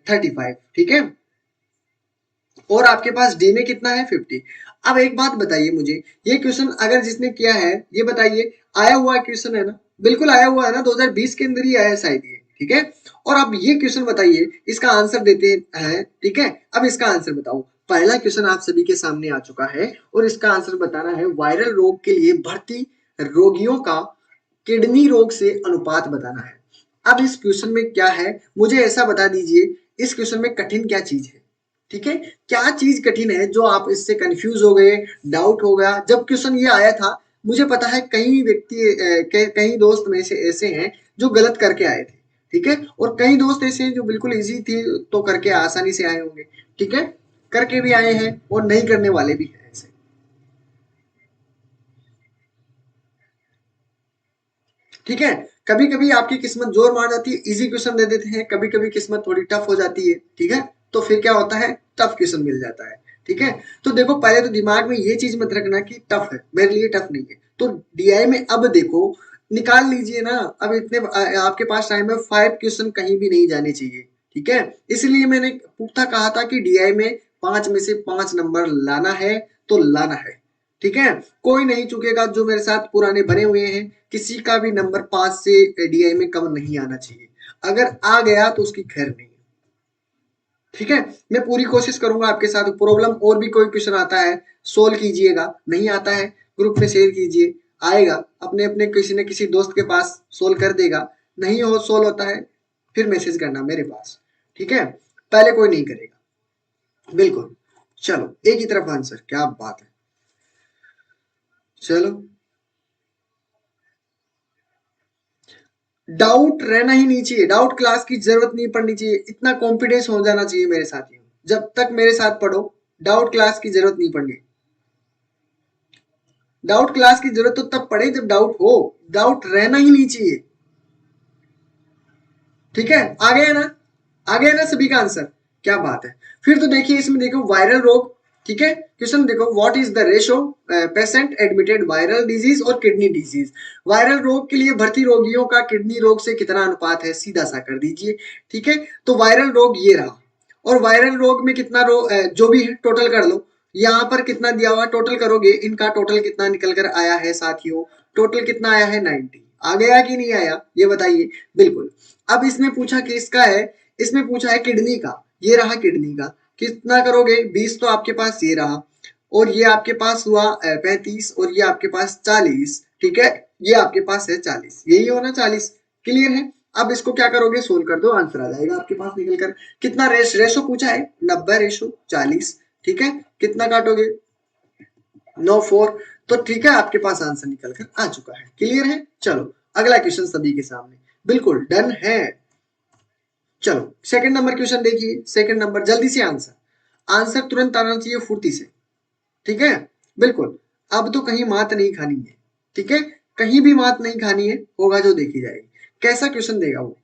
35, ठीक है, और आपके पास डी में कितना है 50। अब एक बात बताइए मुझे, ये क्वेश्चन अगर जिसने किया है ये बताइए, आया हुआ क्वेश्चन है ना, बिल्कुल आया हुआ है ना, 2020 के अंदर ही आया है शायद ये, ठीक है, और अब ये क्वेश्चन बताइए, इसका आंसर देते हैं, ठीक है, अब इसका आंसर बताओ। पहला क्वेश्चन आप सभी के सामने आ चुका है और इसका आंसर बताना है, वायरल रोग के लिए भर्ती रोगियों का किडनी रोग से अनुपात बताना है। अब इस क्वेश्चन में क्या है, मुझे ऐसा बता दीजिए, इस क्वेश्चन में कठिन क्या चीज है, ठीक है, क्या चीज कठिन है जो आप इससे कंफ्यूज हो गए, डाउट हो गया। जब क्वेश्चन ये आया था मुझे पता है कई व्यक्ति कई दोस्त में से ऐसे हैं जो गलत करके आए थे, ठीक है, और कई दोस्त ऐसे हैं जो बिल्कुल इजी थी तो करके आसानी से आए होंगे, ठीक है, करके भी आए हैं और नहीं करने वाले भी हैं ऐसे, ठीक है। कभी कभी आपकी किस्मत जोर मार जाती है, इजी क्वेश्चन दे देते हैं, कभी कभी किस्मत थोड़ी टफ हो जाती है, ठीक है, तो फिर क्या होता है, टफ क्वेश्चन मिल जाता है, ठीक है। तो देखो पहले तो दिमाग में ये चीज मत रखना कि टफ है, मेरे लिए टफ नहीं है, तो डीआई में अब देखो निकाल लीजिए ना, अब इतने आपके पास टाइम है, 5 क्वेश्चन कहीं भी नहीं जाने चाहिए, ठीक है, इसलिए मैंने पुख्ता कहा था कि डीआई में 5 में से 5 नंबर लाना है तो लाना है, ठीक है, कोई नहीं चुकेगा, जो मेरे साथ पुराने बने हुए हैं किसी का भी नंबर 5 से डीआई में कम नहीं आना चाहिए, अगर आ गया तो उसकी खैर नहीं, ठीक है, मैं पूरी कोशिश करूंगा आपके साथ। प्रॉब्लम और भी कोई क्वेश्चन आता है सोल्व कीजिएगा, नहीं आता है ग्रुप में शेयर कीजिए, आएगा अपने अपने किसी न किसी दोस्त के पास सोल्व कर देगा, नहीं हो सोल्व होता है फिर मैसेज करना मेरे पास, ठीक है, पहले कोई नहीं करेगा, बिल्कुल। चलो एक ही तरफ आंसर, क्या बात है, चलो डाउट रहना ही नहीं चाहिए, डाउट क्लास की जरूरत नहीं पड़नी चाहिए, इतना कॉन्फिडेंस हो जाना चाहिए मेरे साथियों, जब तक मेरे साथ पढ़ो डाउट क्लास की जरूरत नहीं पड़नी। डाउट क्लास की जरूरत तो तब पड़े जब डाउट हो, डाउट रहना ही नहीं चाहिए। ठीक है, आ गया ना, आ गया ना सभी का आंसर? क्या बात है। फिर तो देखिए इसमें देखो वायरल रोग। ठीक है, क्वेश्चन देखो, what is the ratio patient admitted viral disease और किडनी डिजीज। वायरल रोग के लिए भर्ती रोगियों का किडनी रोग से कितना अनुपात है, सीधा सा कर दीजिए। ठीक है, तो वायरल रोग ये रहा, और वायरल रोग में कितना जो भी है टोटल कर लो। यहाँ पर कितना दिया हुआ टोटल करोगे, इनका टोटल कितना निकल कर आया है साथियों, टोटल कितना आया है 90। आ गया कि नहीं आया ये बताइए। बिल्कुल। अब इसमें पूछा किसका है, इसमें पूछा है किडनी का। ये रहा किडनी का, कितना करोगे, 20 तो आपके पास ये रहा, और ये आपके पास हुआ 35, और ये आपके पास 40। ठीक है, ये आपके पास है 40, यही होना 40। क्लियर है। अब इसको क्या करोगे, सोल्व कर दो, आंसर आ जाएगा आपके पास निकल कर। कितना रेशो पूछा है, 90:40। ठीक है, कितना काटोगे, 9 4। तो ठीक है, आपके पास आंसर निकल कर आ चुका है। क्लियर है। चलो अगला क्वेश्चन सभी के सामने, बिल्कुल डन है। चलो सेकंड नंबर क्वेश्चन देखिए, सेकंड नंबर जल्दी से आंसर, आंसर तुरंत आना चाहिए फुर्ती से। ठीक है, बिल्कुल। अब तो कहीं मात नहीं खानी है। ठीक है, कहीं भी मात नहीं खानी है, होगा जो देखी जाएगी। कैसा क्वेश्चन देगा वो,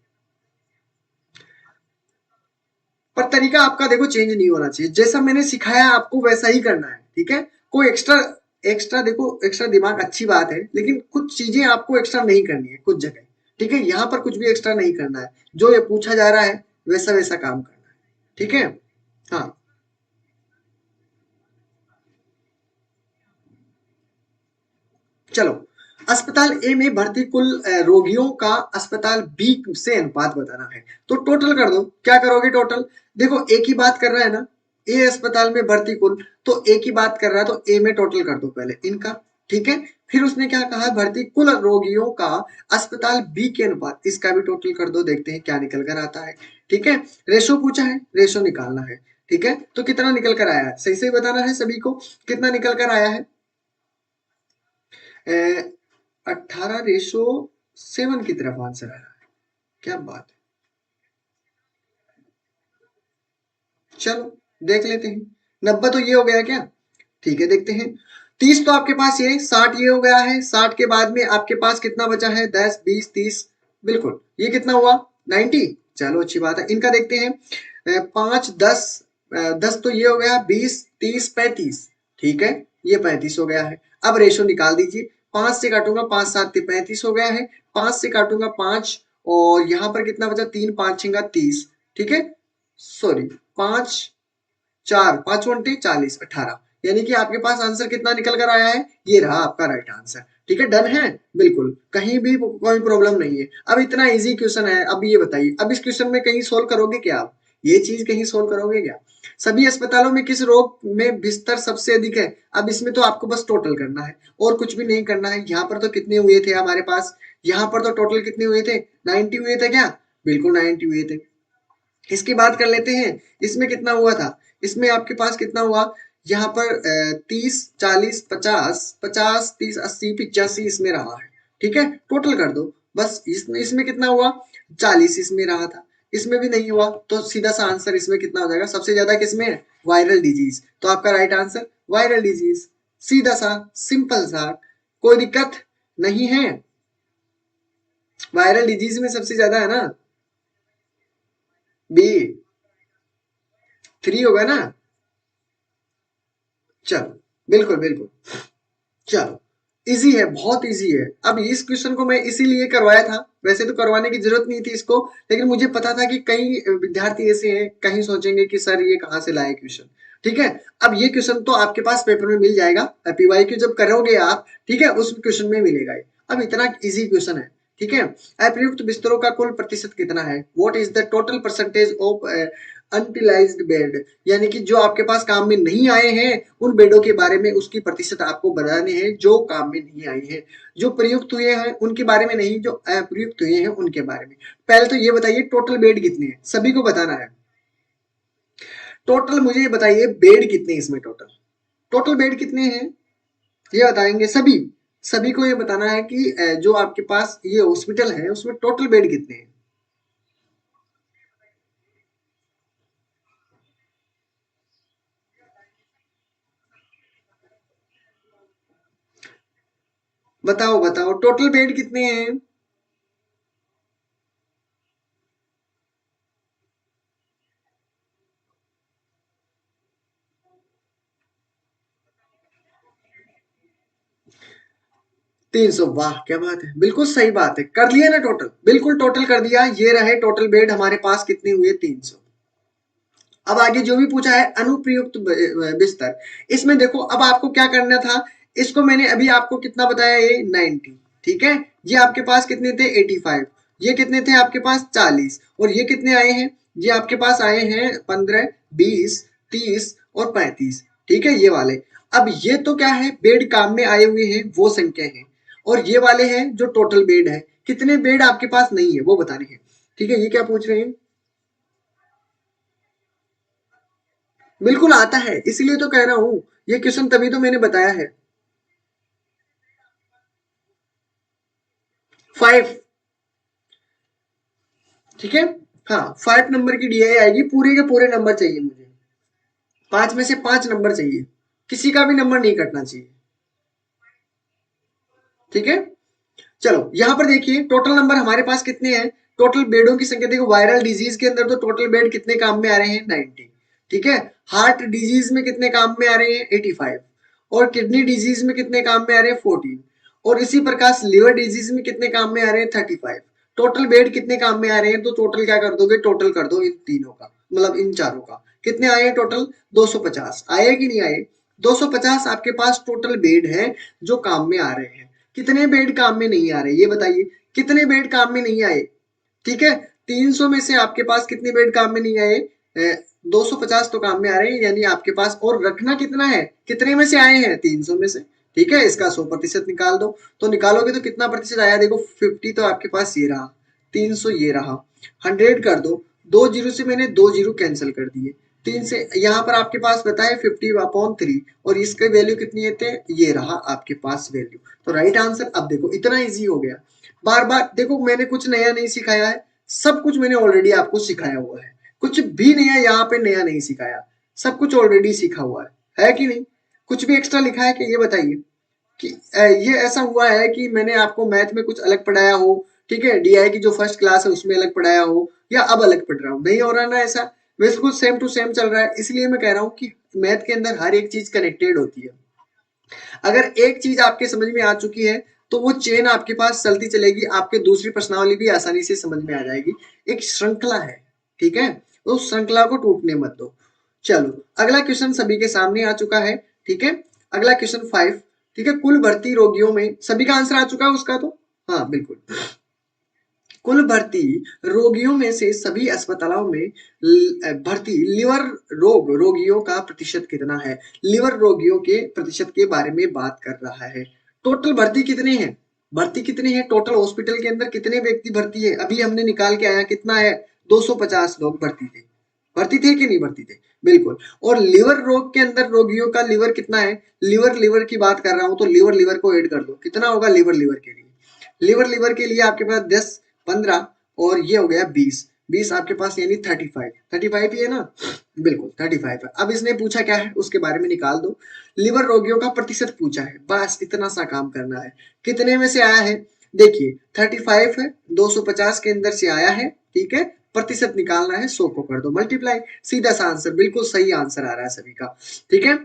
पर तरीका आपका देखो चेंज नहीं होना चाहिए, जैसा मैंने सिखाया आपको वैसा ही करना है। ठीक है, कोई एक्स्ट्रा एक्स्ट्रा देखो, एक्स्ट्रा दिमाग अच्छी बात है, लेकिन कुछ चीजें आपको एक्स्ट्रा नहीं करनी है कुछ जगह। ठीक है, यहाँ पर कुछ भी एक्स्ट्रा नहीं करना है, जो ये पूछा जा रहा है वैसा वैसा काम करना है। ठीक है। हाँ, चलो, अस्पताल ए में भर्ती कुल रोगियों का अस्पताल बी से अनुपात बताना है। तो टोटल कर दो, क्या करोगे टोटल, देखो एक ही बात कर रहा है ना, ए अस्पताल में भर्ती कुल, तो एक ही बात कर रहा है, तो ए में टोटल कर दो पहले इनका। ठीक है, फिर उसने क्या कहा, भर्ती कुल रोगियों का अस्पताल बी के अनुपात, इसका भी टोटल कर दो, देखते हैं क्या निकल कर आता है। ठीक है, रेशो पूछा है, रेशो निकालना है। ठीक है, तो कितना निकल कर आया है, सही सही बताना है सभी को, कितना निकल कर आया है, 18:7 की तरफ आंसर आ रहा है। क्या बात है। चलो देख लेते हैं, 90 तो ये हो गया क्या। ठीक है, देखते हैं। 30 तो आपके पास ये, 60 ये हो गया है, 60 के बाद में आपके पास कितना बचा है, 10 20 30। बिल्कुल, ये कितना हुआ, 90। चलो अच्छी बात है, इनका देखते हैं। 5 10, 10 तो ये हो गया, 20 30 35। ठीक है, ये 35 हो गया है। अब रेशो निकाल दीजिए, 5 से काटूंगा, 5 7 35 हो गया है, 5 से काटूंगा 5, और यहाँ पर कितना बचा, 3 5 6 30। ठीक है, सॉरी, 5 4 5 उनटे 40 18, यानी कि आपके पास आंसर कितना निकल कर आया है, ये रहा आपका राइट आंसर। ठीक है, डन है। बिल्कुल, कहीं भी कोई प्रॉब्लम नहीं है। अब इतना इजी क्वेश्चन है, अब ये बताइए, अब इस क्वेश्चन में कहीं सोल्व करोगे क्या आप, ये चीज कहीं सोल्व करोगे क्या, सभी अस्पतालों में किस रोग में बिस्तर सबसे अधिक है। अब इसमें तो आपको बस टोटल करना है, और कुछ भी नहीं करना है। यहाँ पर तो कितने हुए थे हमारे पास, यहाँ पर तो टोटल कितने हुए थे, 90 हुए थे क्या, बिल्कुल 90 हुए थे। इसकी बात कर लेते हैं, इसमें कितना हुआ था, इसमें आपके पास कितना हुआ, यहाँ पर 30 40 50 50 30 80 85 इसमें रहा है। ठीक है, टोटल कर दो, बस इसमें कितना हुआ, 40 इसमें रहा था, इसमें भी नहीं हुआ, तो सीधा सा आंसर इसमें कितना हो जाएगा, सबसे ज्यादा किसमें है, वायरल डिजीज, तो आपका राइट आंसर वायरल डिजीज। सीधा सा, सिंपल सा, कोई दिक्कत नहीं है। वायरल डिजीज में सबसे ज्यादा है ना, बी 3 होगा ना। चलो, बिल्कुल बिल्कुल। चलो, इजी है, बहुत इजी है। अब इस क्वेश्चन को मैं इसीलिए करवाया था, वैसे तो करवाने की जरूरत नहीं थी इसको, लेकिन मुझे पता था कि कई विद्यार्थी ऐसे हैं, कहीं सोचेंगे कि सर ये कहाँ से लाए क्वेश्चन। ठीक है, अब ये क्वेश्चन तो आपके पास पेपर में मिल जाएगा, पीवाईक्यू जब करोगे आप, ठीक है, उस क्वेश्चन में मिलेगा ये। अब इतना इजी क्वेश्चन है। ठीक है, अप्रयुक्त बिस्तरों का कुल प्रतिशत कितना है, what is the total percentage of unutilised bed, यानी कि जो आपके पास काम में नहीं आए हैं उन बेडों के बारे में उसकी प्रतिशत आपको बताने हैं, जो काम में नहीं आई है। जो प्रयुक्त हुए हैं उनके बारे में नहीं, जो अप्रयुक्त हुए हैं उनके बारे में। पहले तो ये बताइए टोटल बेड कितने हैं, सभी को बताना है। टोटल मुझे ये बताइए बेड कितने हैं इसमें, टोटल टोटल बेड कितने हैं, ये बताएंगे सभी। सभी को ये बताना है कि जो आपके पास ये हॉस्पिटल है उसमें टोटल बेड कितने हैं। बताओ बताओ टोटल बेड कितने हैं? 300। वाह क्या बात है, बिल्कुल सही बात है, कर लिया ना टोटल, बिल्कुल टोटल कर दिया। ये रहे टोटल बेड हमारे पास कितने हुए, 300। अब आगे जो भी पूछा है अनुप्रयुक्त बिस्तर, इसमें देखो अब आपको क्या करना था। इसको मैंने अभी आपको कितना बताया, ये 90। ठीक है, ये आपके पास कितने थे, 85। ये कितने थे आपके पास, 40। और ये कितने आए हैं, ये आपके पास आए हैं 15, 20, 30 और 35। ठीक है, ये वाले। अब ये तो क्या है, बेड काम में आए हुए हैं वो संख्या है, और ये वाले हैं जो टोटल बेड है। कितने बेड आपके पास नहीं है वो बताने हैं। ठीक है, ये क्या पूछ रहे हैं? बिल्कुल आता है, इसीलिए तो कह रहा हूं, ये क्वेश्चन तभी तो मैंने बताया है। 5। ठीक है, हाँ 5 नंबर की डीआई आएगी, पूरे के पूरे नंबर चाहिए मुझे। 5 में से 5 नंबर चाहिए, किसी का भी नंबर नहीं कटना चाहिए। ठीक है, चलो यहां पर देखिए टोटल नंबर हमारे पास कितने हैं। टोटल बेडों की संख्या देखो, वायरल डिजीज के अंदर तो टोटल बेड कितने काम में आ रहे हैं, 90। ठीक है, हार्ट डिजीज में कितने काम में आ रहे हैं, 85। और किडनी डिजीज में कितने काम में आ रहे हैं, 14। और इसी प्रकार लिवर डिजीज में कितने काम में आ रहे हैं, 35। टोटल बेड कितने काम में आ रहे हैं, तो टोटल क्या कर दोगे, टोटल कर दो इन तीनों का, मतलब इन चारों का। कितने आए हैं टोटल, 250 आए कि नहीं आए। 250 आपके पास टोटल बेड है जो काम में आ रहे हैं। कितने बेड काम में नहीं आ रहे, ये बताइए, कितने बेड काम में नहीं आए। ठीक है, 300 में से आपके पास कितने बेड काम में नहीं आए, 250 तो काम में आ रहे हैं, यानी आपके पास और रखना कितना है, कितने में से आए हैं, 300 में से। ठीक है, इसका 100% निकाल दो, तो निकालोगे तो कितना प्रतिशत आया, देखो 50 तो आपके पास ये रहा, 300 ये रहा, 100 कर दो, 2 जीरो से मैंने 2 जीरो कैंसिल कर दिए, 3 से यहाँ पर आपके पास बताए 50/3, और इसके वैल्यू कितनी है थे, ये रहा आपके पास वैल्यू। तो राइट आंसर, अब देखो इतना इजी हो गया। बार बार देखो, मैंने कुछ नया नहीं सिखाया है, सब कुछ मैंने ऑलरेडी आपको सिखाया हुआ है, कुछ भी नया यहाँ पे नया नहीं सिखाया, सब कुछ ऑलरेडी सीखा हुआ है कि नहीं। कुछ भी एक्स्ट्रा लिखा है कि, ये बताइए कि ये ऐसा हुआ है कि मैंने आपको मैथ में कुछ अलग पढ़ाया हो, ठीक है, डीआई की जो फर्स्ट क्लास है उसमें अलग पढ़ाया हो, या अब अलग पढ़ रहा हूँ, नहीं हो रहा ना ऐसा। बिल्कुल सेम टू सेम चल रहा है, इसलिए मैं कह रहा हूँ कि मैथ के अंदर हर एक चीज कनेक्टेड होती है। अगर एक चीज आपके समझ में आ चुकी है तो वो चेन आपके पास चलती चलेगी, आपके दूसरी प्रश्नावली भी आसानी से समझ में आ जाएगी। एक श्रृंखला है, ठीक है, तो उस श्रृंखला को टूटने मत दो। चलो अगला क्वेश्चन सभी के सामने आ चुका है। ठीक है, अगला क्वेश्चन 5। ठीक है, कुल भर्ती रोगियों में, सभी का आंसर आ चुका है उसका तो, हाँ बिल्कुल। कुल भर्ती रोगियों में से सभी अस्पतालों में भर्ती लिवर रोग रोगियों का प्रतिशत कितना है, लिवर रोगियों के प्रतिशत के बारे में बात कर रहा है। टोटल भर्ती कितने हैं, भर्ती कितने हैं टोटल हॉस्पिटल के अंदर, कितने व्यक्ति भर्ती है, अभी हमने निकाल के आया कितना है, 250 लोग भर्ती थे। भर्ती थे कि नहीं भर्ती थे, बिल्कुल। और लिवर रोग के अंदर रोगियों का लिवर कितना है, लिवर लिवर की बात कर रहा हूं तो लिवर लिवर को ऐड कर दो, कितना होगा लिवर लिवर के लिए, लिवर लिवर के लिए आपके पास 10, 15 और ये हो गया 20, 20 आपके पास यानी 35, 35 ही है ना, बिल्कुल 35 है। अब इसने पूछा क्या है उसके बारे में निकाल दो, लिवर रोगियों का प्रतिशत पूछा है, बस इतना सा काम करना है। कितने में से आया है, देखिए 35 है, 250 के अंदर से आया है, ठीक है, प्रतिशत निकालना है, 100 को कर दो मल्टीप्लाई, सीधा सा आंसर, बिल्कुल सही आंसर आ रहा है सभी का। ठीक है,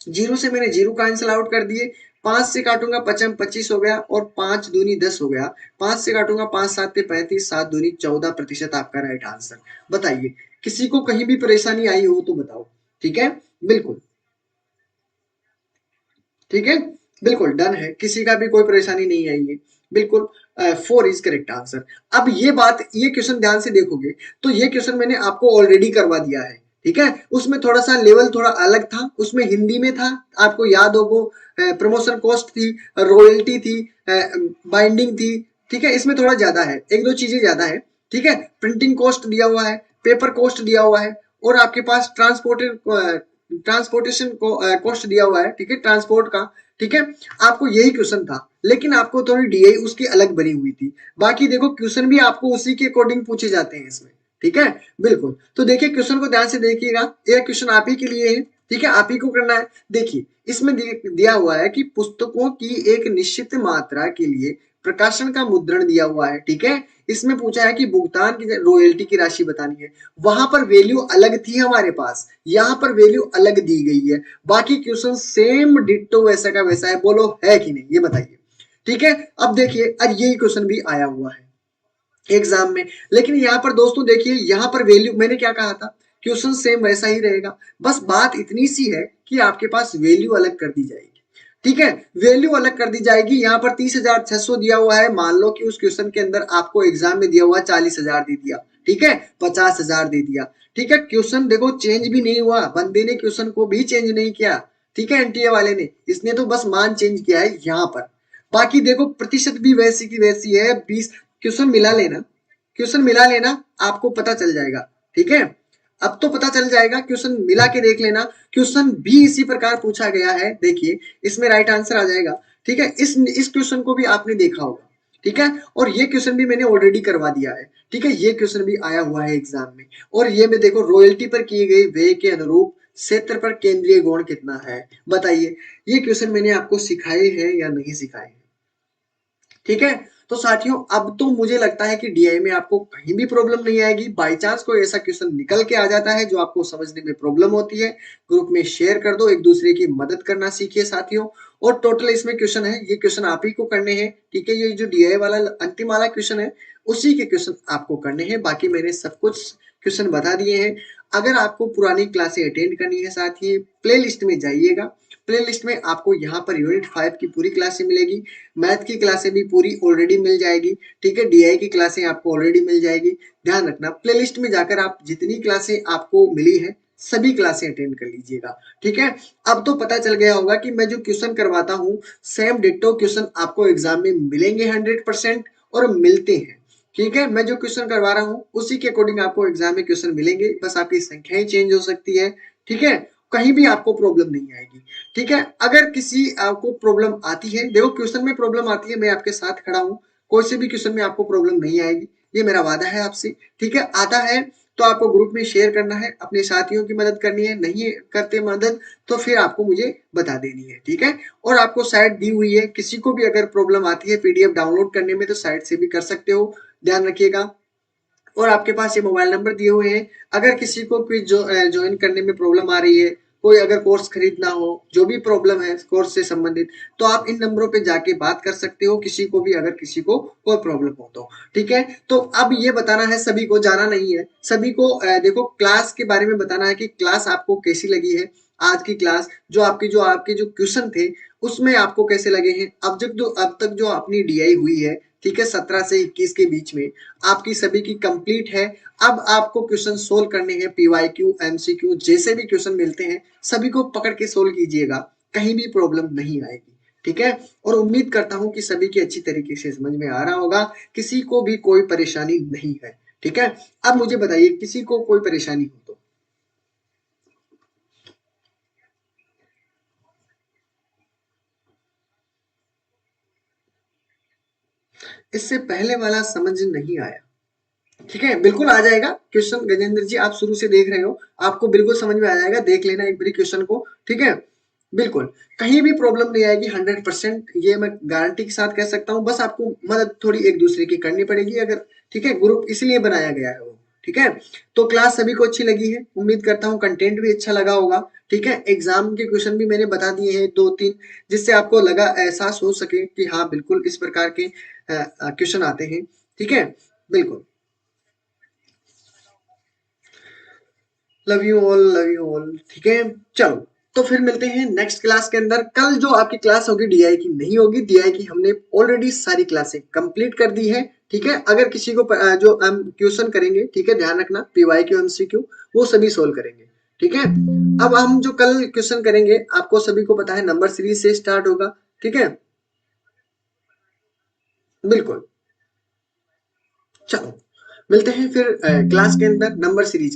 जीरो से मैंने जीरो कैंसिल आउट कर दिए, 5 से काटूंगा 55 25 हो गया, और 5 दूनी 10 हो गया, 5 से काटूंगा 5 7 35, 7 दूनी 14% आपका राइट आंसर। बताइए किसी को कहीं भी परेशानी आई हो तो बताओ। ठीक है, बिल्कुल ठीक है, बिल्कुल डन है, किसी का भी कोई परेशानी नहीं आई है, बिल्कुल 4 इज करेक्ट आंसर। अब ये बात, ये क्वेश्चन ध्यान से देखोगे तो ये क्वेश्चन मैंने आपको ऑलरेडी करवा दिया है। ठीक है, उसमें थोड़ा सा लेवल थोड़ा अलग था, उसमें हिंदी में था, आपको याद होगो, प्रमोशन कॉस्ट थी, रॉयल्टी थी, बाइंडिंग थी। ठीक है, इसमें थोड़ा ज्यादा है, एक दो चीजें ज्यादा है। ठीक है, प्रिंटिंग कॉस्ट दिया हुआ है, पेपर कॉस्ट दिया हुआ है, और आपके पास ट्रांसपोर्टेशन कॉस्ट दिया हुआ है, ठीक है, ट्रांसपोर्ट का। ठीक है, आपको यही क्वेश्चन था, लेकिन आपको थोड़ी डीआई उसकी अलग बनी हुई थी। बाकी देखो क्वेश्चन भी आपको उसी के अकॉर्डिंग पूछे जाते हैं इसमें। ठीक है, बिल्कुल। तो देखिए क्वेश्चन को ध्यान से देखिएगा, एक क्वेश्चन आप ही के लिए है, ठीक है, आप ही को करना है। देखिए इसमें दिया हुआ है कि पुस्तकों की एक निश्चित मात्रा के लिए प्रकाशन का मुद्रण दिया हुआ है। ठीक है, इसमें पूछा है कि भुगतान की रॉयल्टी की राशि बतानी है। वहां पर वैल्यू अलग थी हमारे पास, यहाँ पर वैल्यू अलग दी गई है। बाकी क्वेश्चन सेम डिट्टो वैसा का वैसा है, बोलो है कि नहीं, ये बताइए। ठीक है, अब देखिए अब यही क्वेश्चन भी आया हुआ है एग्जाम में। लेकिन यहाँ पर दोस्तों देखिए, यहाँ पर वैल्यू मैंने क्या कहा था, क्वेश्चन सेम वैसा ही रहेगा, बस बात इतनी सी है कि आपके पास वैल्यू अलग कर दी जाएगी। ठीक है, वैल्यू अलग कर दी जाएगी। यहाँ पर 30,600 दिया हुआ है, मान लो कि उस क्वेश्चन के अंदर आपको एग्जाम में दिया हुआ 40,000 दे दिया। ठीक है, 50,000 दे दिया। ठीक है, क्वेश्चन देखो चेंज भी नहीं हुआ, बंदे ने क्वेश्चन को भी चेंज नहीं किया। ठीक है, एनटीए वाले ने, इसने तो बस मान चेंज किया है यहाँ पर। बाकी देखो प्रतिशत भी वैसी की वैसी है, 20। क्वेश्चन मिला लेना, क्वेश्चन मिला लेना, आपको पता चल जाएगा। ठीक है, अब तो पता चल जाएगा, क्वेश्चन मिला के देख लेना। क्वेश्चन भी इसी प्रकार पूछा गया है, देखिए इसमें राइट आंसर आ जाएगा। ठीक है, इस क्वेश्चन को भी आपने देखा होगा। ठीक है, और ये क्वेश्चन भी मैंने ऑलरेडी करवा दिया है। ठीक है, ये क्वेश्चन भी आया हुआ है एग्जाम में। और ये में देखो रॉयल्टी पर किए गए व्यय के अनुरूप क्षेत्र पर केंद्रीय गुण कितना है, बताइए। ये क्वेश्चन मैंने आपको सिखाए हैं या नहीं सिखाए? ठीक है, तो साथियों अब तो मुझे लगता है कि डीआई में आपको कहीं भी प्रॉब्लम नहीं आएगी। बाई चांस कोई ऐसा क्वेश्चन निकल के आ जाता है जो आपको समझने में प्रॉब्लम होती है, ग्रुप में शेयर कर दो, एक दूसरे की मदद करना सीखिए साथियों। और टोटल इसमें क्वेश्चन है, ये क्वेश्चन आप ही को करने हैं। ठीक है, ये जो डीआई वाला अंतिम वाला क्वेश्चन है, उसी के क्वेश्चन आपको करने हैं। बाकी मैंने सब कुछ क्वेश्चन बता दिए हैं। अगर आपको पुरानी क्लासें अटेंड करनी है साथी, प्ले लिस्ट में जाइएगा। प्ले लिस्ट में आपको यहाँ पर यूनिट 5 की पूरी क्लासें मिलेगी, मैथ की क्लासें भी पूरी ऑलरेडी मिल जाएगी। ठीक है, डीआई की क्लासें आपको ऑलरेडी मिल जाएगी। ध्यान रखना, प्लेलिस्ट में जाकर आप जितनी क्लासें आपको मिली है सभी क्लासें अटेंड कर लीजिएगा। ठीक है, अब तो पता चल गया होगा कि मैं जो क्वेश्चन करवाता हूँ सेम डिट्टो क्वेश्चन आपको एग्जाम में मिलेंगे 100%, और मिलते हैं। ठीक है, मैं जो क्वेश्चन करवा रहा हूँ उसी के अकॉर्डिंग आपको एग्जाम में क्वेश्चन मिलेंगे, बस आपकी संख्या ही चेंज हो सकती है। ठीक है, कहीं भी आपको प्रॉब्लम नहीं आएगी। ठीक है, अगर किसी आपको प्रॉब्लम आती है, देखो क्वेश्चन में प्रॉब्लम आती है, मैं आपके साथ खड़ा हूँ, कोई से भी क्वेश्चन में आपको प्रॉब्लम नहीं आएगी, ये मेरा वादा है आपसे। ठीक है, आता है तो आपको ग्रुप में शेयर करना है, अपने साथियों की मदद करनी है, नहीं करते मदद तो फिर आपको मुझे बता देनी है। ठीक है, और आपको साइट दी हुई है, किसी को भी अगर प्रॉब्लम आती है पीडीएफ डाउनलोड करने में तो साइट से भी कर सकते हो, ध्यान रखिएगा। और आपके पास ये मोबाइल नंबर दिए हुए हैं, अगर किसी को क्विज ज्वाइन करने में प्रॉब्लम आ रही है, कोई अगर कोर्स खरीदना हो, जो भी प्रॉब्लम है कोर्स से संबंधित, तो आप इन नंबरों पे जाके बात कर सकते हो, किसी को भी अगर किसी को कोई प्रॉब्लम हो तो। ठीक है, तो अब ये बताना है सभी को, जाना नहीं है सभी को। देखो क्लास के बारे में बताना है कि क्लास आपको कैसी लगी है, आज की क्लास जो आपके जो क्वेश्चन थे उसमें आपको कैसे लगे हैं। अब तक जो अपनी डीआई हुई है, ठीक है, 17 से 21 के बीच में आपकी सभी की कंप्लीट है। अब आपको क्वेश्चन सोल्व करने हैं, पीवाईक्यू एमसीक्यू जैसे भी क्वेश्चन मिलते हैं सभी को पकड़ के सोल्व कीजिएगा, कहीं भी प्रॉब्लम नहीं आएगी। ठीक है, और उम्मीद करता हूं कि सभी की अच्छी तरीके से समझ में आ रहा होगा, किसी को भी कोई परेशानी नहीं है। ठीक है, अब मुझे बताइए किसी को कोई परेशानी हो तो। इससे पहले वाला समझ नहीं आया? ठीक है, बिल्कुल आ जाएगा क्वेश्चन, गजेंद्र जी आप शुरू से देख रहे हो, आपको बिल्कुल समझ में आ जाएगा, देख लेना एक बारी क्वेश्चन को। ठीक है, बिल्कुल कहीं भी प्रॉब्लम नहीं आएगी, 100% ये मैं गारंटी के साथ कह सकता हूँ। बस आपको मदद थोड़ी एक दूसरे की करनी पड़ेगी अगर। ठीक है, ग्रुप इसलिए बनाया गया है वो। ठीक है, तो क्लास सभी को अच्छी लगी है, उम्मीद करता हूँ कंटेंट भी अच्छा लगा होगा। ठीक है, एग्जाम के क्वेश्चन भी मैंने बता दिए हैं 2-3, जिससे आपको लगा एहसास हो सके कि हाँ बिल्कुल इस प्रकार के क्वेश्चन आते हैं। ठीक है, बिल्कुल। Love you all, love you all. ठीक है, चलो तो फिर मिलते हैं नेक्स्ट क्लास के अंदर। कल जो आपकी क्लास होगी डीआई की नहीं होगी, डीआई की हमने ऑलरेडी सारी क्लासें कंप्लीट कर दी है। ठीक है, अगर किसी को जो हम क्वेश्चन करेंगे, ठीक है ध्यान रखना, पीवाई क्यू एमसीक्यू वो सभी सोल्व करेंगे। ठीक है, अब हम जो कल क्वेश्चन करेंगे आपको सभी को पता है नंबर सीरीज से स्टार्ट होगा। ठीक है, बिल्कुल। चलो मिलते हैं फिर क्लास के अंदर नंबर सीरीज